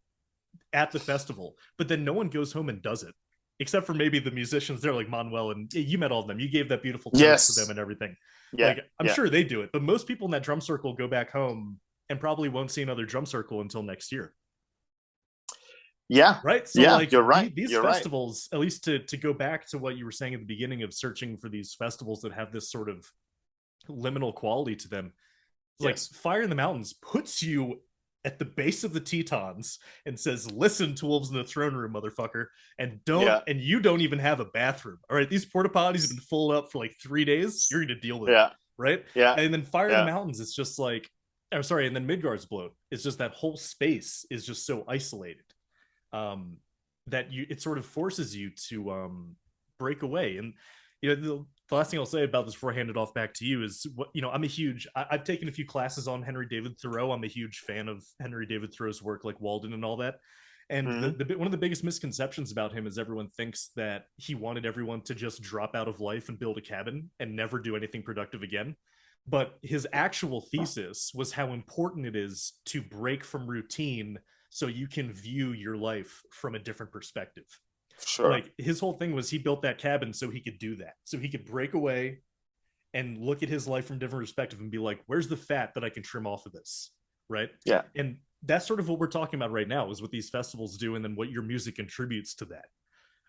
at the festival, but then no one goes home and does it, except for maybe the musicians there, like Manuel, and you met all of them. You gave that beautiful toast to them Yes. and everything. Yeah. Like I'm Yeah. sure they do it, but most people in that drum circle go back home and probably won't see another drum circle until next year. Yeah. Right. So Yeah. like You're right. these You're right. festivals, at least to go back to what you were saying at the beginning of searching for these festivals that have this sort of liminal quality to them, like Yes. Fire in the Mountains puts you at the base of the Tetons and says, "Listen to Wolves in the Throne Room, motherfucker," Yeah. and you don't even have a bathroom. All right, these porta potties have been full up for like 3 days. You're going to deal with it, Yeah. right? Yeah. And then Fire in the Yeah. Mountains, it's just like, I'm sorry, and then Midgardsblot, it's just that whole space is just so isolated, um, that it sort of forces you to break away. And the last thing I'll say about this before I hand it off back to you is I've taken a few classes on Henry David Thoreau. I'm a huge fan of Henry David Thoreau's work, like Walden and all that. And Mm-hmm. one of the biggest misconceptions about him is everyone thinks that he wanted everyone to just drop out of life and build a cabin and never do anything productive again. But his actual thesis was how important it is to break from routine so you can view your life from a different perspective. Sure. Like his whole thing was he built that cabin so he could do that, so he could break away and look at his life from a different perspective and be like, where's the fat that I can trim off of this, right? Yeah. And that's sort of what we're talking about right now, is what these festivals do and then what your music contributes to that.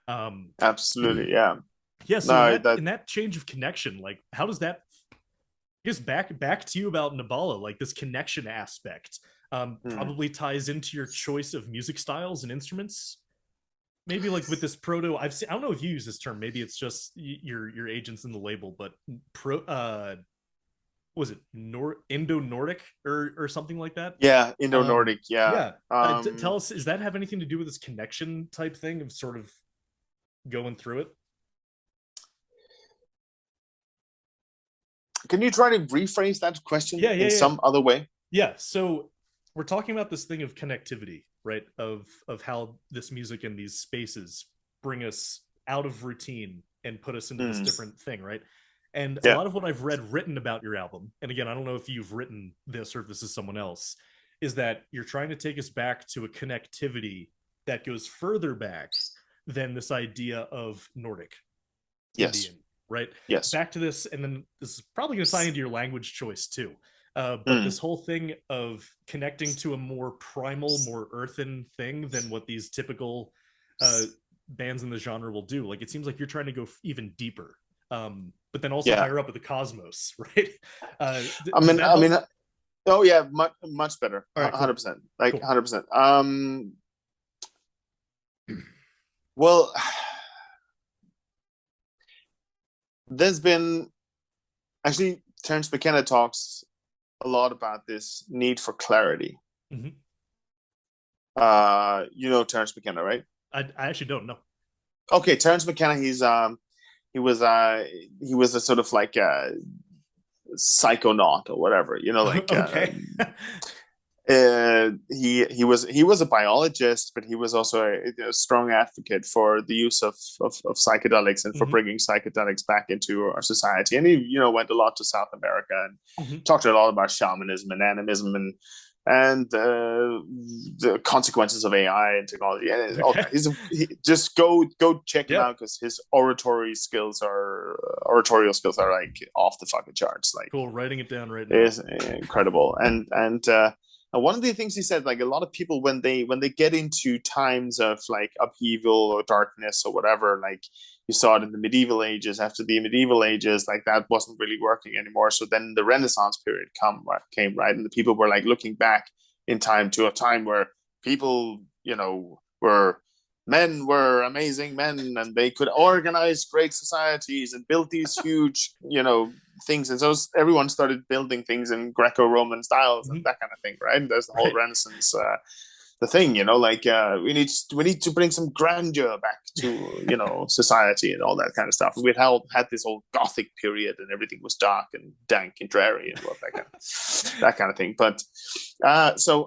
um Absolutely. Yeah. yeah, so in No, that that in that change of connection, like how does that, I guess, back to you about Nabala, like this connection aspect, mm, probably ties into your choice of music styles and instruments. Maybe like with this proto, I don't know if you use this term, maybe it's just your agents in the label, but was it Indo Nordic or something like that? yeah, Indo-Nordic, um yeah. yeah, tell us, does that have anything to do with this connection type thing of sort of going through it? Can you try to rephrase that question Yeah, in yeah, yeah. some other way? Yeah, so we're talking about this thing of connectivity, right? Of how this music and these spaces bring us out of routine and put us into this Mm, different thing, right? And a yeah. lot of what I've read written about your album, and again, I don't know if you've written this or if this is someone else, is that you're trying to take us back to a connectivity that goes further back than this idea of Nordic Yes. Indian, right? Yes. Back to this, and then this is probably going to tie into your language choice too. But Mm, this whole thing of connecting to a more primal, more earthen thing than what these typical uh bands in the genre will do. Like it seems like you're trying to go even deeper, but then also Yeah. higher up at the cosmos, right? I Does mean, that I help? mean, oh yeah, much better, All right, cool, 100%, like cool. 100%. Well, there's been actually Terence McKenna talks a lot about this need for clarity. Hmm. You know Terence McKenna, right? I actually don't know. Okay, Terence McKenna. He was he was a sort of like a psychonaut or whatever. You know, like Okay. he was a biologist, but he was also a strong advocate for the use of psychedelics and for Hmm. bringing psychedelics back into our society. And he, went a lot to South America and Hmm. talked a lot about shamanism and animism and the consequences of AI and technology and all Okay. that. Just go check him Yeah. out because his oratorial skills are like off the fucking charts. Like Cool. Writing it down right now. is incredible. And one of the things he said, like a lot of people when they get into times of like upheaval or darkness or whatever, like you saw it in the medieval ages. After the medieval ages, like that wasn't really working anymore. So then the Renaissance period came, right, and the people were like looking back in time to a time where people, were men were amazing men and they could organize great societies and build these huge, things. And so everyone started building things in Greco-Roman styles and Hmm. that kind of thing, right? And there's the whole Right. Renaissance, the thing, like we need to bring some grandeur back to society and all that kind of stuff. We had this whole Gothic period and everything was dark and dank and dreary and that kind of thing. But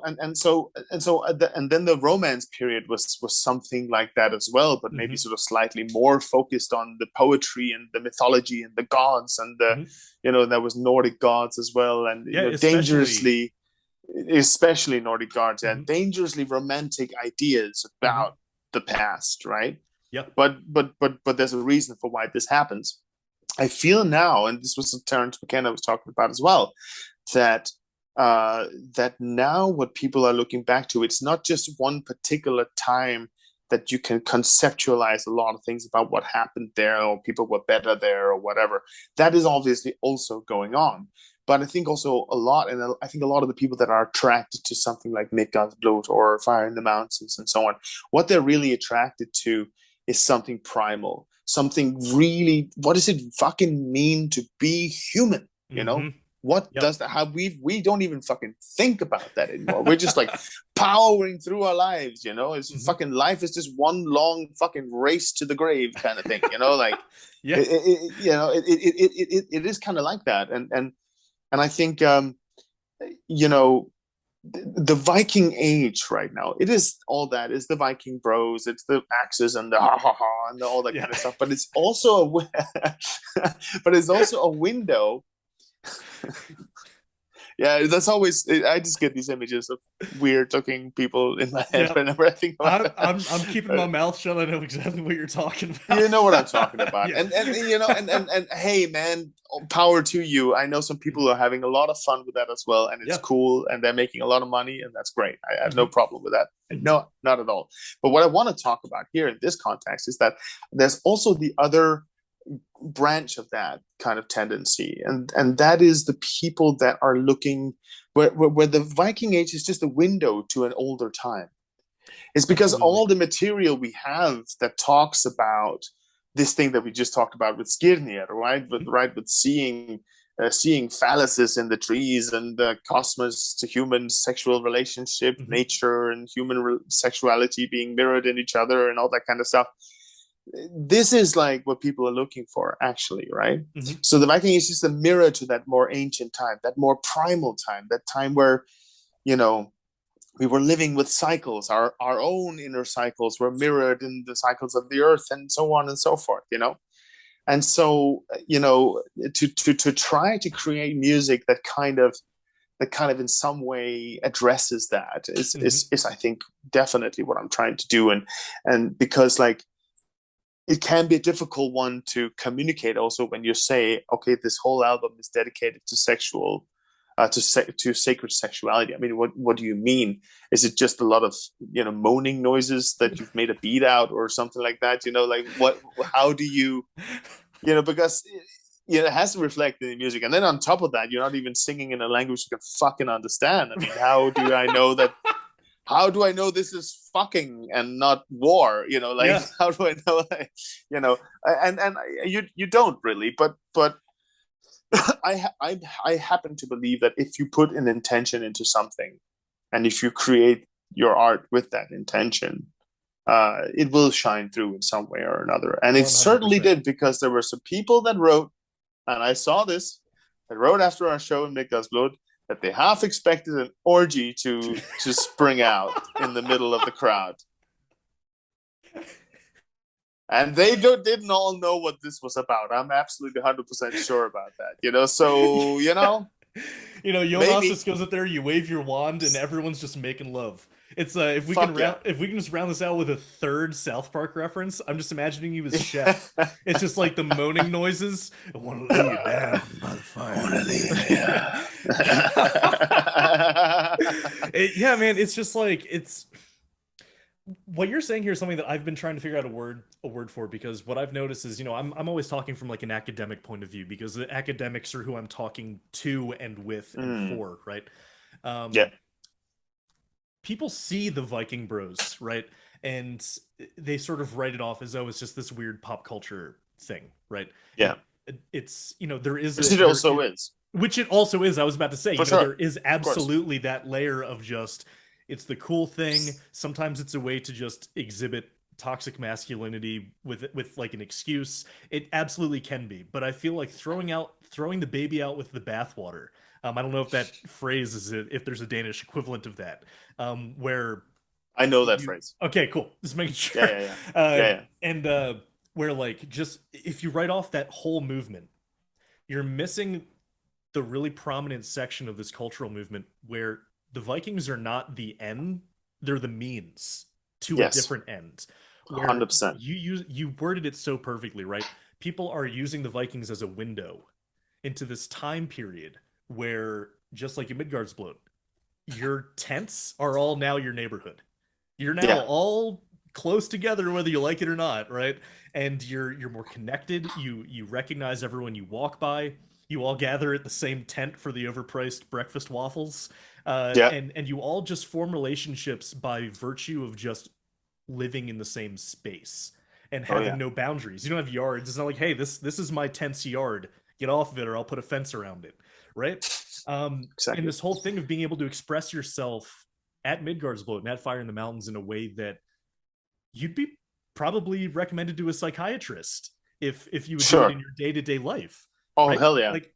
and then the Romance period was something like that as well, but maybe Hmm. sort of slightly more focused on the poetry and the mythology and the gods and the Hmm. there was Nordic gods as well, and Yeah, especially. dangerously, especially Nordic gods, Hmm. and dangerously romantic ideas Hmm. about the past, right? Yep. But there's a reason for why this happens. I feel now, and this was what Terence McKenna was talking about as well, that that now what people are looking back to, it's not just one particular time that you can conceptualize a lot of things about what happened there or people were better there or whatever. That is obviously also going on. But I think also a lot, and I think a lot of the people that are attracted to something like Midgardsblot or Fire in the Mountains and so on, what they're really attracted to is something primal, something really. What does it fucking mean to be human? You know, Hmm. what Yep. does that? How we don't even fucking think about that anymore. We're just like powering through our lives. It's Hmm. fucking life is just one long fucking race to the grave kind of thing. Like Yeah. it is kind of like that, and I think you know the Viking age right now, it is all that is the Viking bros, it's the axes and the ha ha ha and all that Yeah. kind of stuff. But it's also but it's also a window. Yeah, that's always. I just get these images of weird looking people in my head Yeah. whenever I think about I'm keeping it. my mouth shut. I know exactly what you're talking You about. know what I'm talking about. Yeah. And hey man, power to you. I know some people are having a lot of fun with that as well, and it's Yeah. cool, and they're making a lot of money, and that's great. I have no Hmm. problem with that. Hmm. No, not at all. But what I want to talk about here in this context is that there's also the other branch of that kind of tendency, and that is the people that are looking where the Viking age is just a window to an older time. It's because Absolutely. all the material we have that talks about this thing that we just talked about with Skirnir, right? Hmm. With seeing phalluses in the trees and the cosmos to human sexual relationship, Hmm. nature and human sexuality being mirrored in each other and all that kind of stuff. This is like what people are looking for, actually, right? Hmm. So the Viking is just a mirror to that more ancient time, that more primal time, that time where you know we were living with cycles. Our own inner cycles were mirrored in the cycles of the earth and so on and so forth. And so to try to create music that kind of in some way addresses that Hmm. is I think definitely what I'm trying to do. And because like it can be a difficult one to communicate also when you say, okay, this whole album is dedicated to sexual to sacred sexuality. I mean, what do you mean? Is it just a lot of moaning noises that you've made a beat out or something like that? Like what? How do you? Because it has to reflect in the music, and then on top of that, you're not even singing in a language you can fucking understand. I mean, how do I know that? How do I know this is fucking and not war? Like Yeah. how do I know? And you don't really, but I happen to believe that if you put an intention into something, and if you create your art with that intention, it will shine through in some way or another. And it certainly 100%. did, because there were some people that wrote, and I saw this, that wrote after our show in Midgardsblot that they half expected an orgy to spring out in the middle of the crowd. And they didn't all know what this was about. I'm absolutely 100% sure about that. So, Jonas maybe. just goes up there, you wave your wand, and everyone's just making love. It's Fuck yeah. if we can just round this out with a third South Park reference, I'm just imagining you as Chef. It's just like the moaning noises. I want to lay you down by the fire. I want to lay you down. Yeah, man. It's just like it's what you're saying here is something that I've been trying to figure out a word for, because what I've noticed is, I'm always talking from like an academic point of view, because the academics are who I'm talking to and with and for, right? Yeah. People see the Viking Bros, right? And they sort of write it off as, oh, it's just this weird pop culture thing, right? Yeah. It's, there is Which it also is. Which it also is. I was about to say, For sure. there is absolutely that layer of just, it's the cool thing. Sometimes it's a way to just exhibit toxic masculinity with like an excuse. It absolutely can be, but I feel like throwing the baby out with the bathwater. I don't know if that phrase is if there's a Danish equivalent of that, where I know that phrase. Okay, cool. Just making sure. Yeah. And where like just if you write off that whole movement, you're missing the really prominent section of this cultural movement where the Vikings are not the end, they're the means to a different end. Where 100%. you worded it so perfectly, right? People are using the Vikings as a window into this time period where, just like in Midgardsblot, your tents are all now your neighborhood. You're now all close together, whether you like it or not, right? And you're more connected. You recognize everyone you walk by. You all gather at the same tent for the overpriced breakfast waffles, and you all just form relationships by virtue of just living in the same space and having no boundaries. You don't have yards. It's not like, hey, this is my tent's yard. Get off of it, or I'll put a fence around it, right? Exactly. And this whole thing of being able to express yourself at Midgardsblot and at Fire in the Mountains in a way that you'd be probably recommended to a psychiatrist if you would do it in your day-to-day life. Oh, right? Hell yeah. Like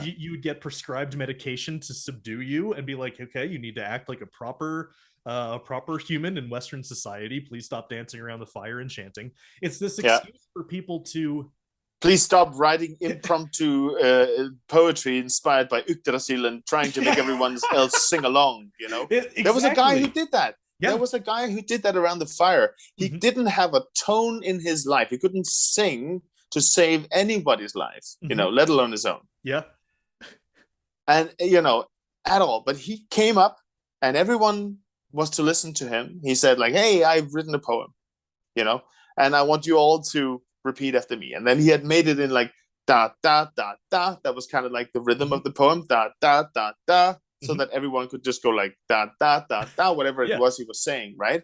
you would get prescribed medication to subdue you and be like, okay, you need to act like a proper human in Western society. Please stop dancing around the fire and chanting. It's this excuse for people to please stop writing impromptu poetry inspired by Yggdrasil and trying to make everyone else sing along. Exactly. There was a guy who did that. Yeah. There was a guy who did that around the fire. He didn't have a tone in his life. He couldn't sing to save anybody's life, let alone his own. Yeah. And, at all. But he came up and everyone was to listen to him. He said, like, hey, I've written a poem, and I want you all to repeat after me. And then he had made it in like da da da da. That was kind of like the rhythm of the poem, da da da da, so that everyone could just go like da da da da, whatever it was he was saying, right?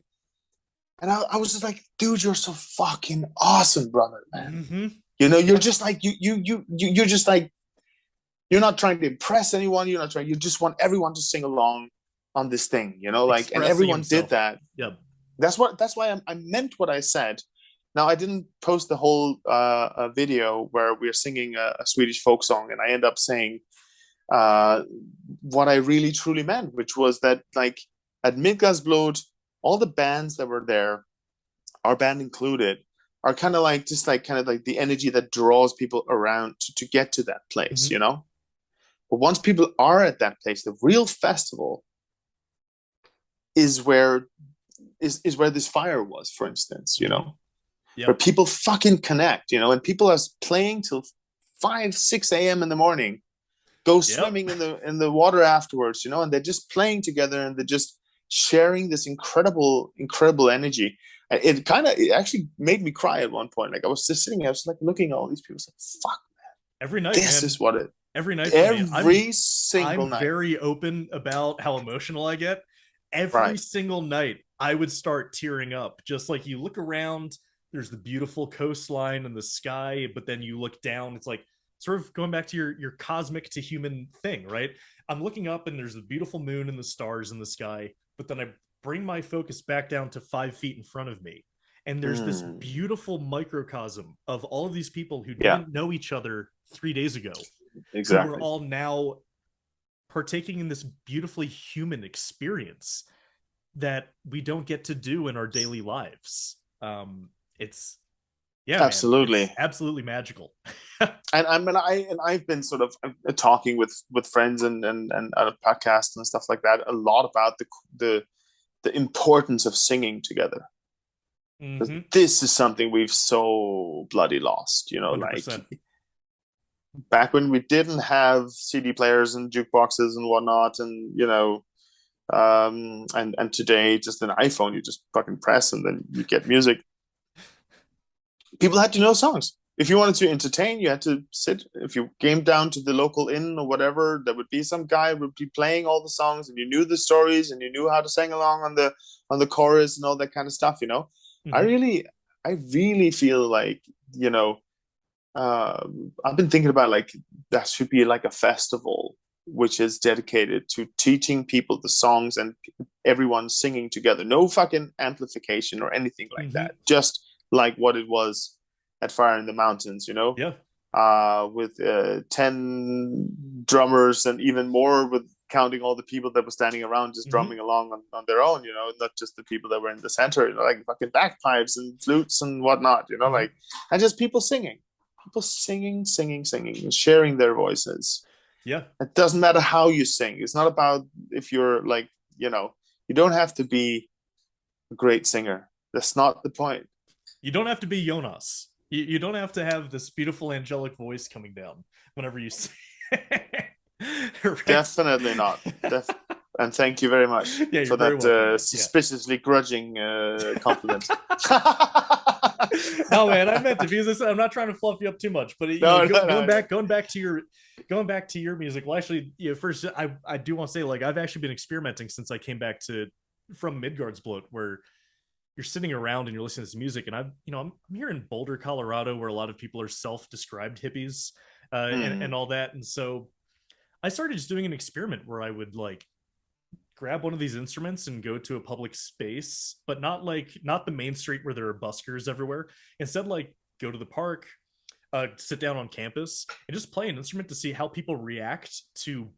And I was just like, dude, you're so fucking awesome, brother, man. You're just like you're just like, you're not trying to impress anyone. You're not trying. You just want everyone to sing along on this thing, like, and everyone did that. Yep. That's why I meant what I said. Now, I didn't post the whole video where we're singing a Swedish folk song, and I end up saying what I really truly meant, which was that, like, at Midgardsblot, all the bands that were there, our band included, are kind of like the energy that draws people around to get to that place, But once people are at that place, the real festival is where this fire was, for instance, where people fucking connect, and people are playing till 5, 6 a.m. in the morning, go Yep. swimming in the water afterwards, and they're just playing together and they're just sharing this incredible energy. It actually made me cry at one point. Like I was just sitting, I was like looking at all these people, like, fuck, Every night, this man. is what it Every night for me. I'm every single I'm night. very open about how emotional I get. Every Right. single night, I would start tearing up. Just like you look around, there's the beautiful coastline and the sky, but then you look down, it's like sort of going back to your cosmic to human thing, right? I'm looking up and there's the beautiful moon and the stars in the sky, but then I bring my focus back down to 5 feet in front of me. And there's this Mm, beautiful microcosm of all of these people who yeah, didn't know each other 3 days ago, who are exactly. all now partaking in this beautifully human experience that we don't get to do in our daily lives. It's yeah, man, it's Absolutely. absolutely magical. And I've been sort of talking with friends and on a podcast and stuff like that a lot about the the importance of singing together. Because Mm-hmm. this is something we've so bloody lost, 100%. back when we didn't have CD players and jukeboxes and whatnot, and and today just an iPhone, you just fucking press and then you get music. People had to know songs. If you wanted to entertain, you had to sit. If you came down to the local inn or whatever, there would be some guy who would be playing all the songs, and you knew the stories, and you knew how to sing along on the chorus and all that kind of stuff. I Mm-hmm. really, I really feel like you know, I've been thinking about like that should be like a festival which is dedicated to teaching people the songs and everyone singing together. No fucking amplification or anything like Mm-hmm. that. Just like what it was at Fire in the Mountains, Yeah. with 10 drummers and even more with counting all the people that were standing around just Mm-hmm. drumming along on their own, not just the people that were in the center, like fucking bagpipes and flutes and whatnot, Mm-hmm. and just people singing, and sharing their voices. Yeah. It doesn't matter how you sing. It's not about if you're like, you don't have to be a great singer. That's not the point. You don't have to be Jonas. You don't have to have this beautiful angelic voice coming down whenever you sing. Right? Definitely not. And thank you very much Yeah, you're for very that welcome, man. Yeah. suspiciously grudging compliment. No, man, I meant to be this. I'm not trying to fluff you up too much, but No, no, going no, no. back, going back to your music. Well, actually, first, I do want to say, like, I've actually been experimenting since I came back to from Midgardsblot, where you're sitting around and you're listening to this music, and I'm here in Boulder, Colorado, where a lot of people are self-described hippies, and Hmm. all that, and so I started just doing an experiment where I would like grab one of these instruments and go to a public space, but not the main street where there are buskers everywhere. Instead, like go to the park, sit down on campus, and just play an instrument to see how people react to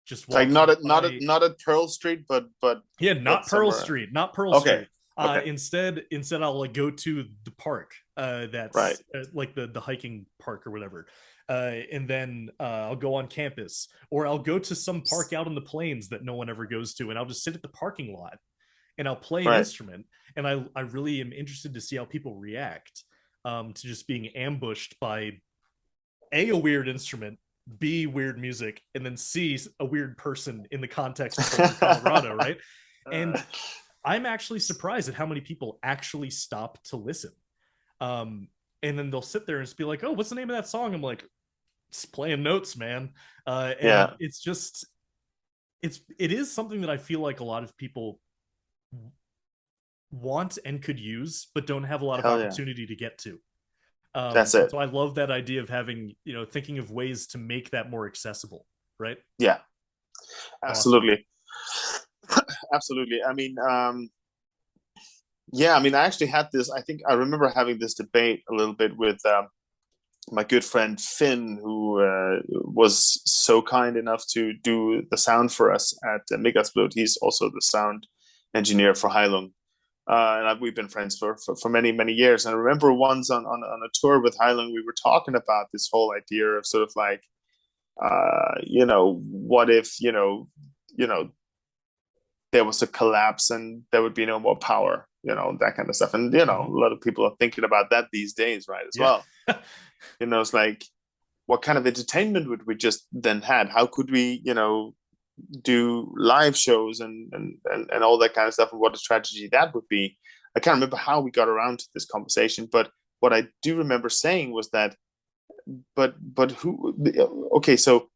just Like walking by. not at Pearl Street, Yeah, but not Pearl somewhere. Street, not Pearl Okay. Street. Okay. Instead, I'll like go to the park. Right. That's like the hiking park or whatever. And then I'll go on campus, or I'll go to some park out in the plains that no one ever goes to, and I'll just sit at the parking lot and I'll play an Right. instrument. And I really am interested to see how people react, to just being ambushed by a weird instrument, B, weird music, and then C, a weird person in the context of Boulder, Colorado, right? And I'm actually surprised at how many people actually stop to listen. And then they'll sit there and just be like, "Oh, what's the name of that song?" I'm like, "It's playing notes, man." And Yeah. it's just, it is something that I feel like a lot of people want and could use, but don't have a lot of Hell yeah. opportunity to get to. That's And it. so I love that idea of having, thinking of ways to make that more accessible, right? Yeah. Awesome. Absolutely. Absolutely. Yeah, I mean, I actually had this. I think I remember having this debate a little bit with my good friend Finn, who was so kind enough to do the sound for us at Midgardsblot. He's also the sound engineer for Heilung. And we've been friends for many years. And I remember once on a tour with Heilung, we were talking about this whole idea of sort of like, what if, there was a collapse and there would be no more power, that kind of stuff. And, a Mm-hmm. lot of people are thinking about that these days, right, as Yeah. well. It's like, what kind of entertainment would we just then had? How could we, do live shows and all that kind of stuff, and what a strategy that would be. I can't remember how we got around to this conversation, but what I do remember saying was that, but who? Okay, so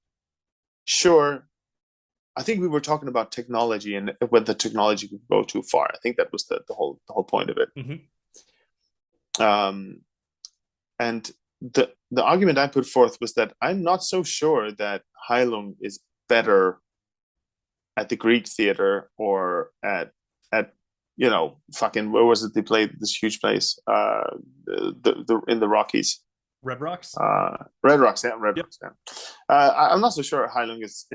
sure, I think we were talking about technology and whether the technology could go too far. I think that was the whole point of it. Um, and the argument I put forth was that I'm not so sure that Heilung is better at the Greek theater or at fucking, where was it they played this huge place, the in the Rockies. Red Rocks. Red Rocks, yeah, Red Yep. Rocks, yeah. I'm not so sure Heilung is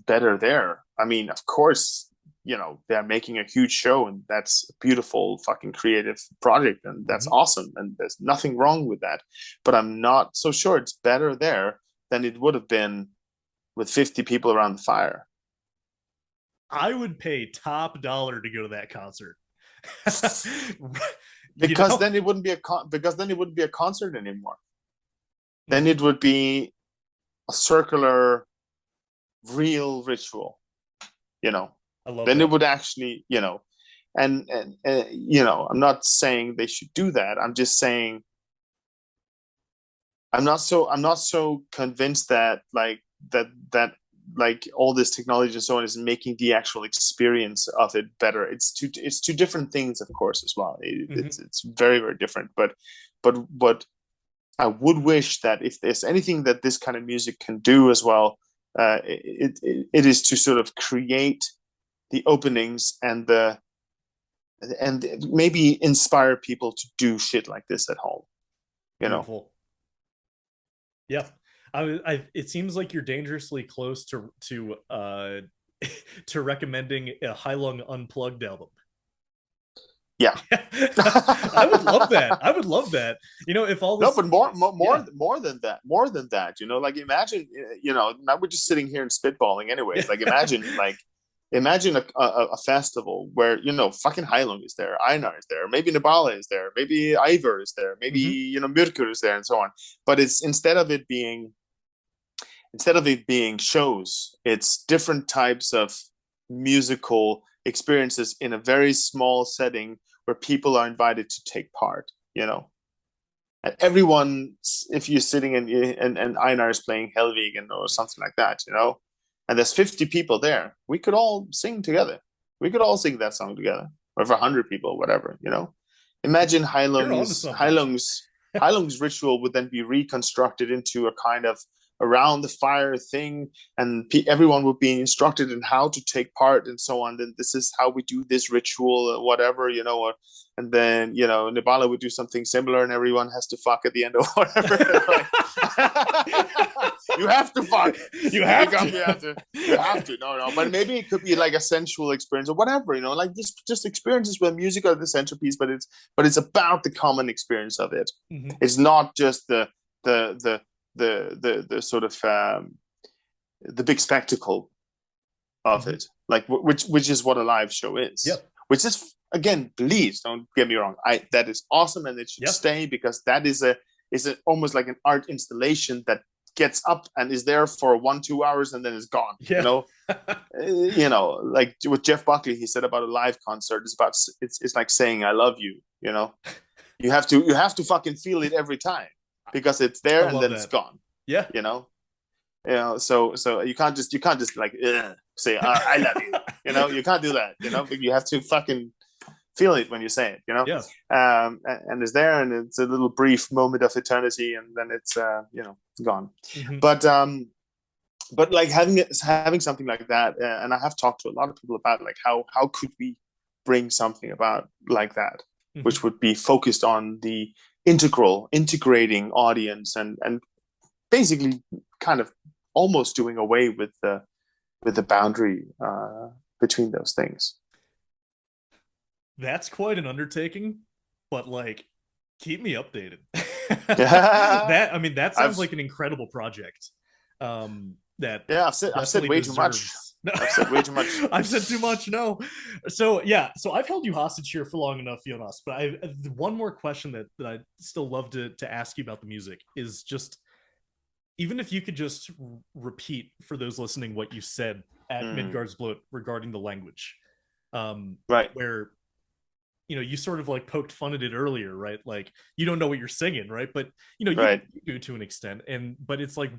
better there. I mean, of course, they're making a huge show, and that's a beautiful fucking creative project, and that's awesome, and there's nothing wrong with that. But I'm not so sure it's better there than it would have been with 50 people around the fire. I would pay top dollar to go to that concert. Because then it wouldn't be a concert anymore. Then it would be a circular, real ritual. I love then that. It would actually, and I'm not saying they should do that. I'm just saying I'm not so convinced that like all this technology and so on is making the actual experience of it better. It's two different things, of course, as well. It's very, very different. But I would wish that if there's anything that this kind of music can do as well, it is to sort of create the openings and maybe inspire people to do shit like this at home. Beautiful. Yeah. It seems like you're dangerously close to to recommending a Heilung Unplugged album. Yeah. I would love that. I would love that. If all this... No, but more than that, like imagine, now we're just sitting here and spitballing anyways. Like imagine a festival where, fucking Heilung is there, Einar is there, maybe Nabala is there, maybe Ivor is there, maybe, Mirkur is there, and so on. But it's instead of it being shows, it's different types of musical experiences in a very small setting where people are invited to take part, and everyone, if you're sitting and Einar is playing Helvig or something like that, and there's 50 people there, we could all sing together. We could all sing that song together, or for 100 people, whatever, Imagine Heilung's ritual would then be reconstructed into a kind of around the fire thing, and everyone would be instructed in how to take part and so on. Then this is how we do this ritual or whatever, and then Nebala would do something similar, and everyone has to fuck at the end or whatever. You have to fuck. You have to. No. But maybe it could be like a sensual experience or whatever, like just experiences where music are the centerpiece, but it's about the common experience of it. It's not just the sort of the big spectacle of it, like which is what a live show is. Yep. Which is, again, please don't get me wrong, that is awesome, and it should stay, because that is almost like an art installation that gets up and is there for 1-2 hours and then is gone. Like with Jeff Buckley, he said about a live concert, it's like saying I love you. You have to fucking feel it every time, because it's there and then it's gone. Yeah. So you can't just like say I love you. You can't do that. You have to fucking feel it when you say it. Yeah. And it's there, and it's a little brief moment of eternity, and then it's gone. But like having something like that, and I have talked to a lot of people about like how could we bring something about like that, which would be focused on the integrating audience and basically kind of almost doing away with the boundary between those things. That's quite an undertaking, but like, keep me updated. That sounds like an incredible project. I've said way too much. No. I've said way too much. I've said too much. No. So I've held you hostage here for long enough, Jonas. But I one more question that I'd still love to ask you about the music is just, even if you could just repeat for those listening what you said at Mm. Midgardsblot regarding the language, Right. where you sort of like poked fun at it earlier, right? Like you don't know what you're singing, right? But Right. you do to an extent, and but it's like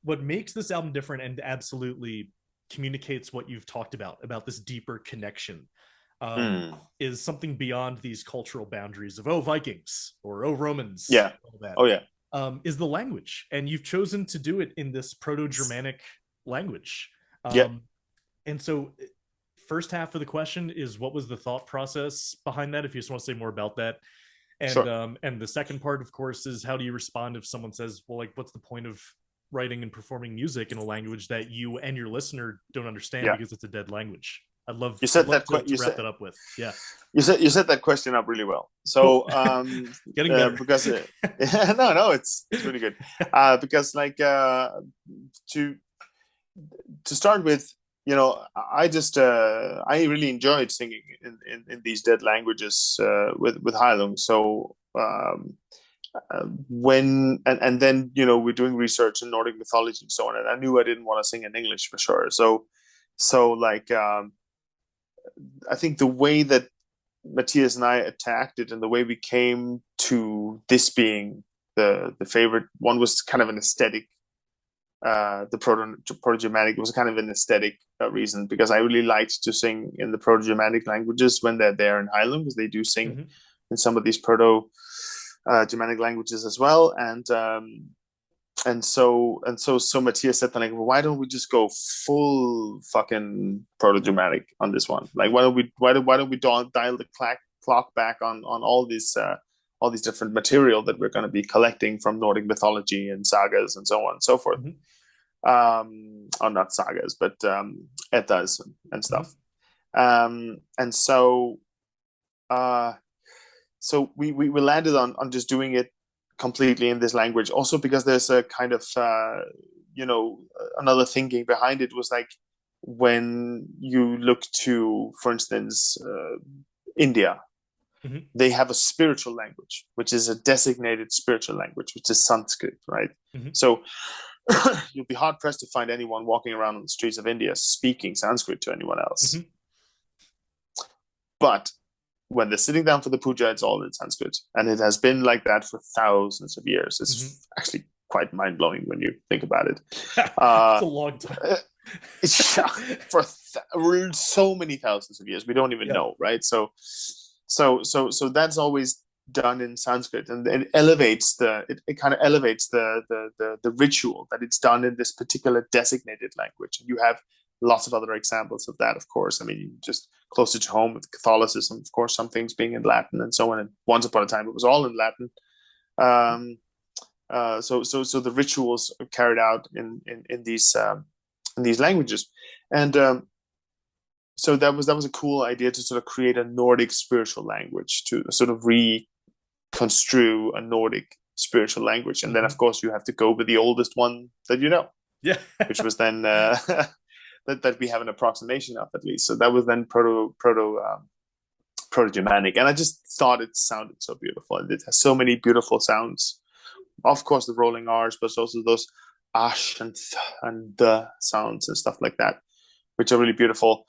what makes this album different and absolutely communicates what you've talked about this deeper connection, um, Mm. is something beyond these cultural boundaries of Vikings or Romans, Yeah. all that. Oh yeah. Is the language, and you've chosen to do it in this Proto-Germanic language. Yeah. Um, and so, first half of the question is, what was the thought process behind that? If you just want to say more about that, Sure. and the second part, of course, is how do you respond if someone says, well, like, what's the point of writing and performing music in a language that you and your listener don't understand Yeah. because it's a dead language? You I'd said love that. to wrap that up with. Yeah. You set that question up really well. Cool. So Getting better. because no, it's really good. Because like to start with, I just I really enjoyed singing in these dead languages with Heilung. So when and then we're doing research in Nordic mythology and so on, and I knew I didn't want to sing in English for sure. So like I think the way that Matthias and I attacked it and the way we came to this being the favorite one was kind of an aesthetic. The Proto-Germanic was kind of an aesthetic reason, because I really liked to sing in the Proto-Germanic languages when they're there in Highland, because they do sing in some of these Proto-Germanic languages as well. So Matthias said, like, well, why don't we just go full fucking Proto-Germanic on this one? Like, why don't we dial the clock back on all these different material that we're going to be collecting from Nordic mythology and sagas and so on and so forth. Or not sagas, but Eddas and stuff. And so we landed on just doing it completely in this language. Also because there's a kind of another thinking behind it was like, when you look to, for instance, India, they have a spiritual language, which is a designated spiritual language, which is Sanskrit, right? So you'll be hard pressed to find anyone walking around on the streets of India speaking Sanskrit to anyone else. But when they're sitting down for the puja, it's all in Sanskrit, and it has been like that for thousands of years. It's actually quite mind blowing when you think about it. It's a long time. For so many thousands of years, we don't even know, right? So that's always done in Sanskrit, and it elevates it kind of elevates the ritual that it's done in this particular designated language. And you have lots of other examples of that, of course. I mean, just closer to home with Catholicism, of course, some things being in Latin and so on. And once upon a time, it was all in Latin. So the rituals are carried out in these languages, and so that was a cool idea to sort of create a Nordic spiritual language, to sort of reconstrue a Nordic spiritual language. And then, of course, you have to go with the oldest one that you know, which was then that we have an approximation of, at least. So that was then Proto-Germanic, and I just thought it sounded so beautiful. It has so many beautiful sounds. Of course, the rolling R's, but also those ash and the sounds and stuff like that, which are really beautiful.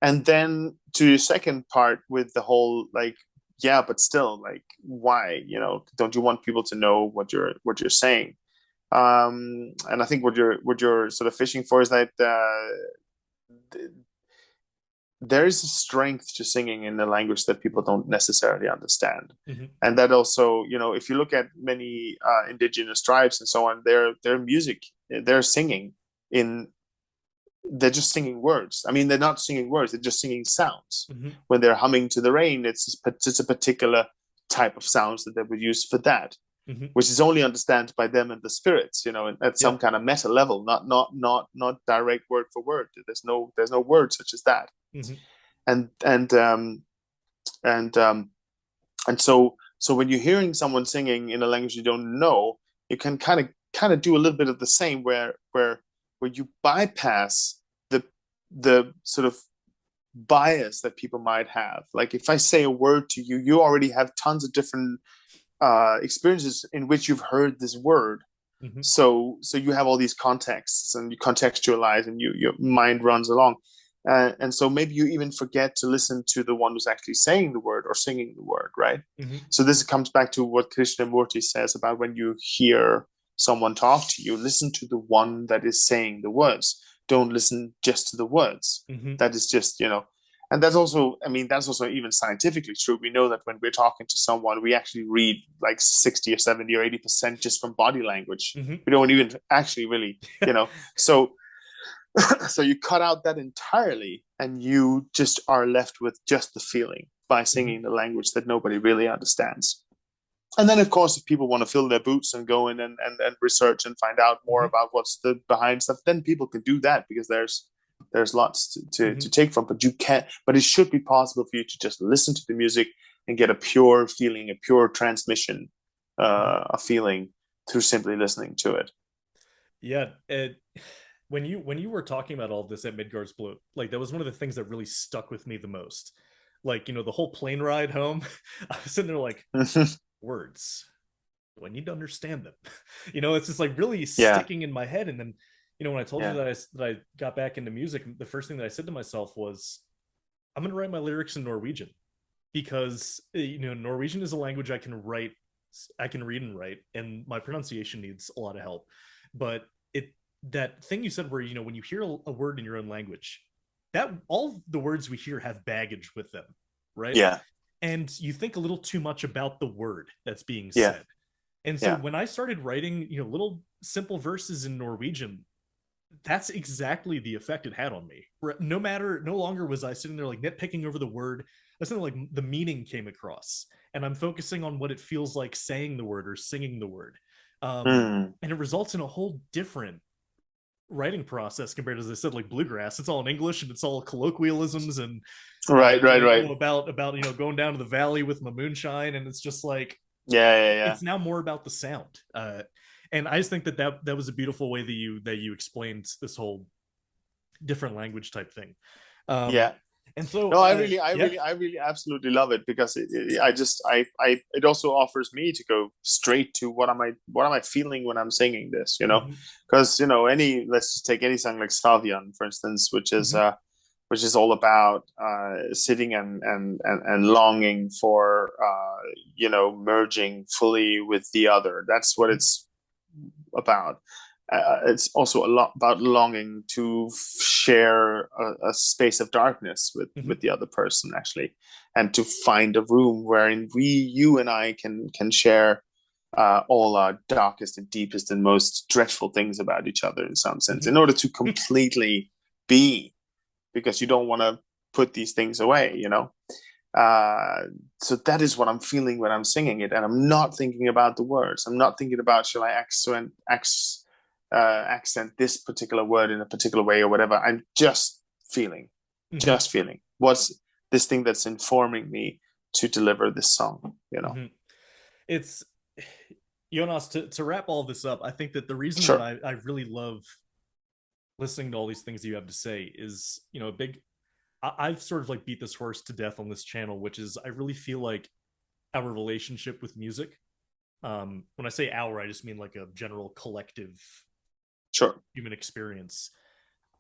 And then to the second part with the whole, like, yeah, but still, like, why? Don't you want people to know what you're saying? And I think what you're sort of fishing for is that there is a strength to singing in a language that people don't necessarily understand. And that also, if you look at many indigenous tribes and so on, their music, they're singing they're just singing words. I mean, they're not singing words, they're just singing sounds. When they're humming to the rain, it's a particular type of sounds that they would use for that, which is only understood by them and the spirits, at some kind of meta level, not direct word for word. There's no word such as that. And so when you're hearing someone singing in a language you don't know, you can kind of do a little bit of the same, where you bypass the sort of bias that people might have. Like, if I say a word to you, you already have tons of different experiences in which you've heard this word. Mm-hmm. So you have all these contexts and you contextualize and your mind runs along. And so maybe you even forget to listen to the one who's actually saying the word or singing the word, right? Mm-hmm. So this comes back to what Krishnamurti says about when you hear someone talk to you, listen to the one that is saying the words. Don't listen just to the words. Mm-hmm. That is just, and that's also, I mean, that's also even scientifically true. We know that when we're talking to someone, we actually read like 60 or 70 or 80% just from body language. Mm-hmm. We don't even actually really, so so you cut out that entirely and you just are left with just the feeling by Mm-hmm. singing the language that nobody really understands. And then of course if people want to fill their boots and go in and research and find out more Mm-hmm. about what's the behind stuff, then people can do that because there's lots Mm-hmm. to take from, but you can't, but it should be possible for you to just listen to the music and get a pure feeling, a pure transmission, Mm-hmm. a feeling through simply listening to it. Yeah, when you were talking about all of this at Midgardsblot, like that was one of the things that really stuck with me the most. Like, the whole plane ride home, I was sitting there like, words. Do I need to understand them? It's just like really Yeah, sticking in my head. And then, when I told you yeah, that I got back into music, the first thing that I said to myself was, I'm gonna write my lyrics in Norwegian because Norwegian is a language I can read and write, and my pronunciation needs a lot of help. But it that thing you said where when you hear a word in your own language, that all the words we hear have baggage with them, right? yeah, And you think a little too much about the word that's being yeah, said. And so yeah. when I started writing, little simple verses in Norwegian, that's exactly the effect it had on me. No longer was I sitting there like nitpicking over the word. I was sitting there like the meaning came across, and I'm focusing on what it feels like saying the word or singing the word. Mm. And it results in a whole different writing process compared to, as I said, like bluegrass. It's all in English and it's all colloquialisms and Right, right, right. about going down to the valley with my moonshine, and it's just like Yeah, yeah, yeah, it's now more about the sound. And I just think that was a beautiful way that you explained this whole different language type thing. Um, yeah. and so, No, I yeah. really, I really absolutely love it because I just, it also offers me to go straight to what am I feeling when I'm singing this, Mm-hmm. because let's just take any song like Salvian, for instance, Mm-hmm. which is all about sitting and longing for merging fully with the other. That's what it's about. It's also a lot about longing to share a space of darkness Mm-hmm. with the other person, actually, and to find a room wherein you and I can share all our darkest and deepest and most dreadful things about each other in some sense, in order to completely be, because you don't want to put these things away, uh, so that is what I'm feeling when I'm singing it, and I'm not thinking about the words. I'm not thinking about shall I accent this particular word in a particular way or whatever. I'm Mm-hmm. just feeling. What's this thing that's informing me to deliver this song? Mm-hmm. It's Jonas, to wrap all this up. I think that the reason that Sure, I really love listening to all these things that you have to say is, a big. I've sort of like beat this horse to death on this channel, which is I really feel like our relationship with music. When I say our, I just mean like a general collective sure. human experience.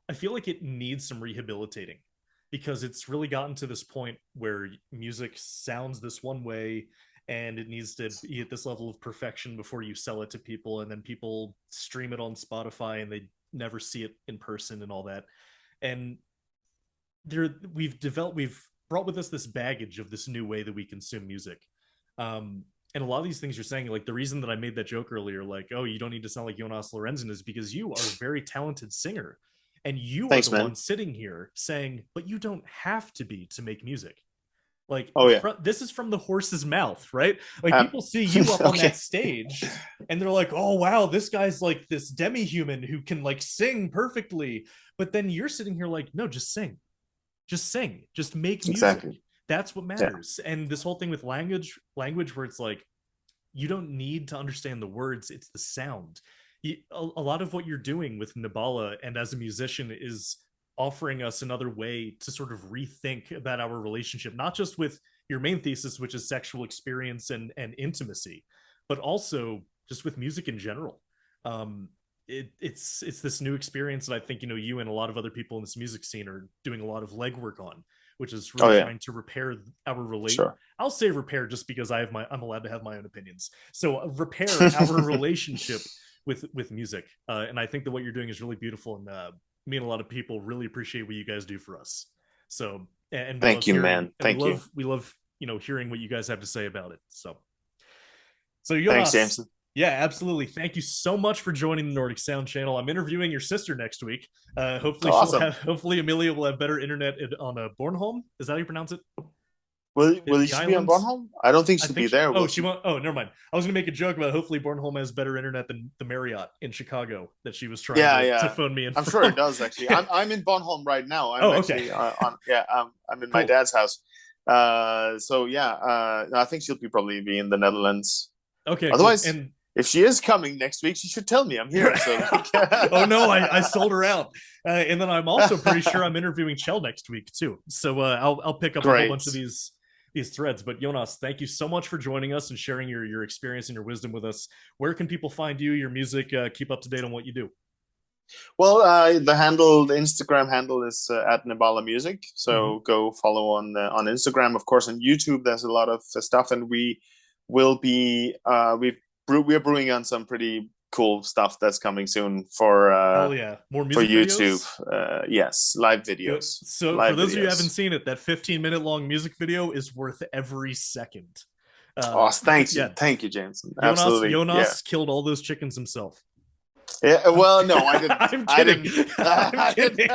I feel like it needs some rehabilitating because it's really gotten to this point where music sounds this one way and it needs to be at this level of perfection before you sell it to people, and then people stream it on Spotify and they never see it in person and all that. And we've brought with us this baggage of this new way that we consume music. And a lot of these things you're saying, like the reason that I made that joke earlier, like, oh, you don't need to sound like Jonas Lorentzen, is because you are a very talented singer, and you are Thanks, the man. one sitting here saying, but you don't have to be to make music. Like, Oh yeah. this is from the horse's mouth, right? Like, people see you up on that Okay. stage and they're like, oh wow, this guy's like this demi-human who can like sing perfectly. But then you're sitting here like, no, just sing, just make music. Exactly. That's what Yeah. matters. And this whole thing with language where it's like you don't need to understand the words, it's the sound. A lot of what you're doing with Nabala and as a musician is offering us another way to sort of rethink about our relationship, not just with your main thesis, which is sexual experience and intimacy, but also just with music in general. um, it's this new experience that I think you and a lot of other people in this music scene are doing a lot of legwork on, which is Oh really yeah, trying to repair our relate. sure. I'll say repair just because I'm allowed to have my own opinions. So repair our relationship with music, and I think that what you're doing is really beautiful, and me and a lot of people really appreciate what you guys do for us. So and we love Thank you, hearing man. and Thank you. we love hearing what you guys have to say about it. So Thanks, Jonas, Jameson. yeah, absolutely. Thank you so much for joining the Nordic Sound channel. I'm interviewing your sister next week. Awesome. Hopefully Amelia will have better internet on Bornholm. Is that how you pronounce it? Will The she be on islands. Bornholm? I don't think I she'll think be there, oh, will she she? won't. Oh, never mind. I was gonna make a joke about hopefully Bornholm has better internet than the Marriott in Chicago that she was trying Yeah, to yeah. phone me in I'm sure from. it does actually. I'm in Bornholm right now. I'm Oh, okay. actually on yeah. I'm in my Cool. dad's house. So yeah. I think she'll be probably be in the Netherlands. Okay, cool. Otherwise, And if she is coming next week, she should tell me I'm here. So like, oh no, I sold her out. And then I'm also pretty sure I'm interviewing Chell next week too. So I'll pick up a whole great. bunch of these threads. But Jonas, thank you so much for joining us and sharing your experience and your wisdom with us. Where can people find you, your music, keep up to date on what you do? Well, the Instagram handle is at Nabala Music. Mm-hmm. So go follow on Instagram. Of course, on YouTube, there's a lot of stuff, and we will be we're brewing on some pretty cool stuff that's coming soon Hell yeah, more for music YouTube. videos. Yes, So for live those of you who haven't videos. seen it, that 15-minute long music video is worth every second. Oh, Yeah, thank you, Jameson. Jonas Absolutely, yeah. Jonas killed all those chickens himself. Yeah, I'm, well, no, I didn't. I'm I kidding. didn't. I'm I didn't. kidding.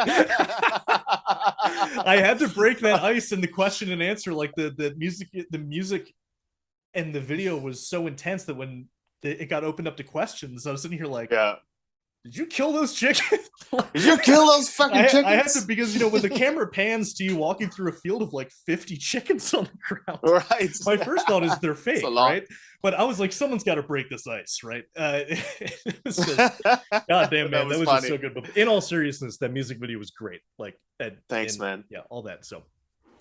I had to break that ice in the question and answer. Like the music and the video was so intense that when it got opened up to questions, I was sitting here like, Yeah. "Did you kill those chickens?" Did you kill those fucking I had to chickens? because when the camera pans to you walking through a field of like 50 chickens on the ground, Right. my first thought is they're It's a fake, lot. right? But I was like, someone's got to break this ice, right? It was just, god damn, That man, that was was just funny. so good. But in all seriousness, that music video was great. Like, Thanks, and man. yeah, all that. So,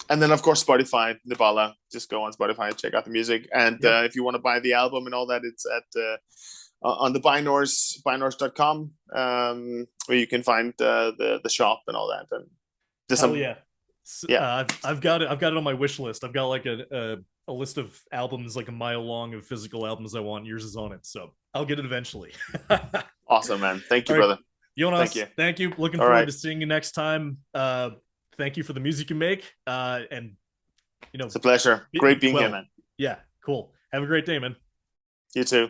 And then, of course, Spotify, Nebala. Just go on Spotify and check out the music. And yep, if you want to buy the album and all that, it's at on the binors.com, where you can find the shop and all that. And just hell some, yeah. yeah, I've got it. I've got it on my wish list. I've got like a list of albums, like a mile long of physical albums I want. Yours is on it, so I'll get it eventually. awesome, man. Thank you, All right, brother. Thank Jonas, you. thank you. Looking All forward right. to seeing you next time. Thank you for the music you make. And It's a pleasure. Great being here, well, man. yeah, cool. Have a great day, man. You too.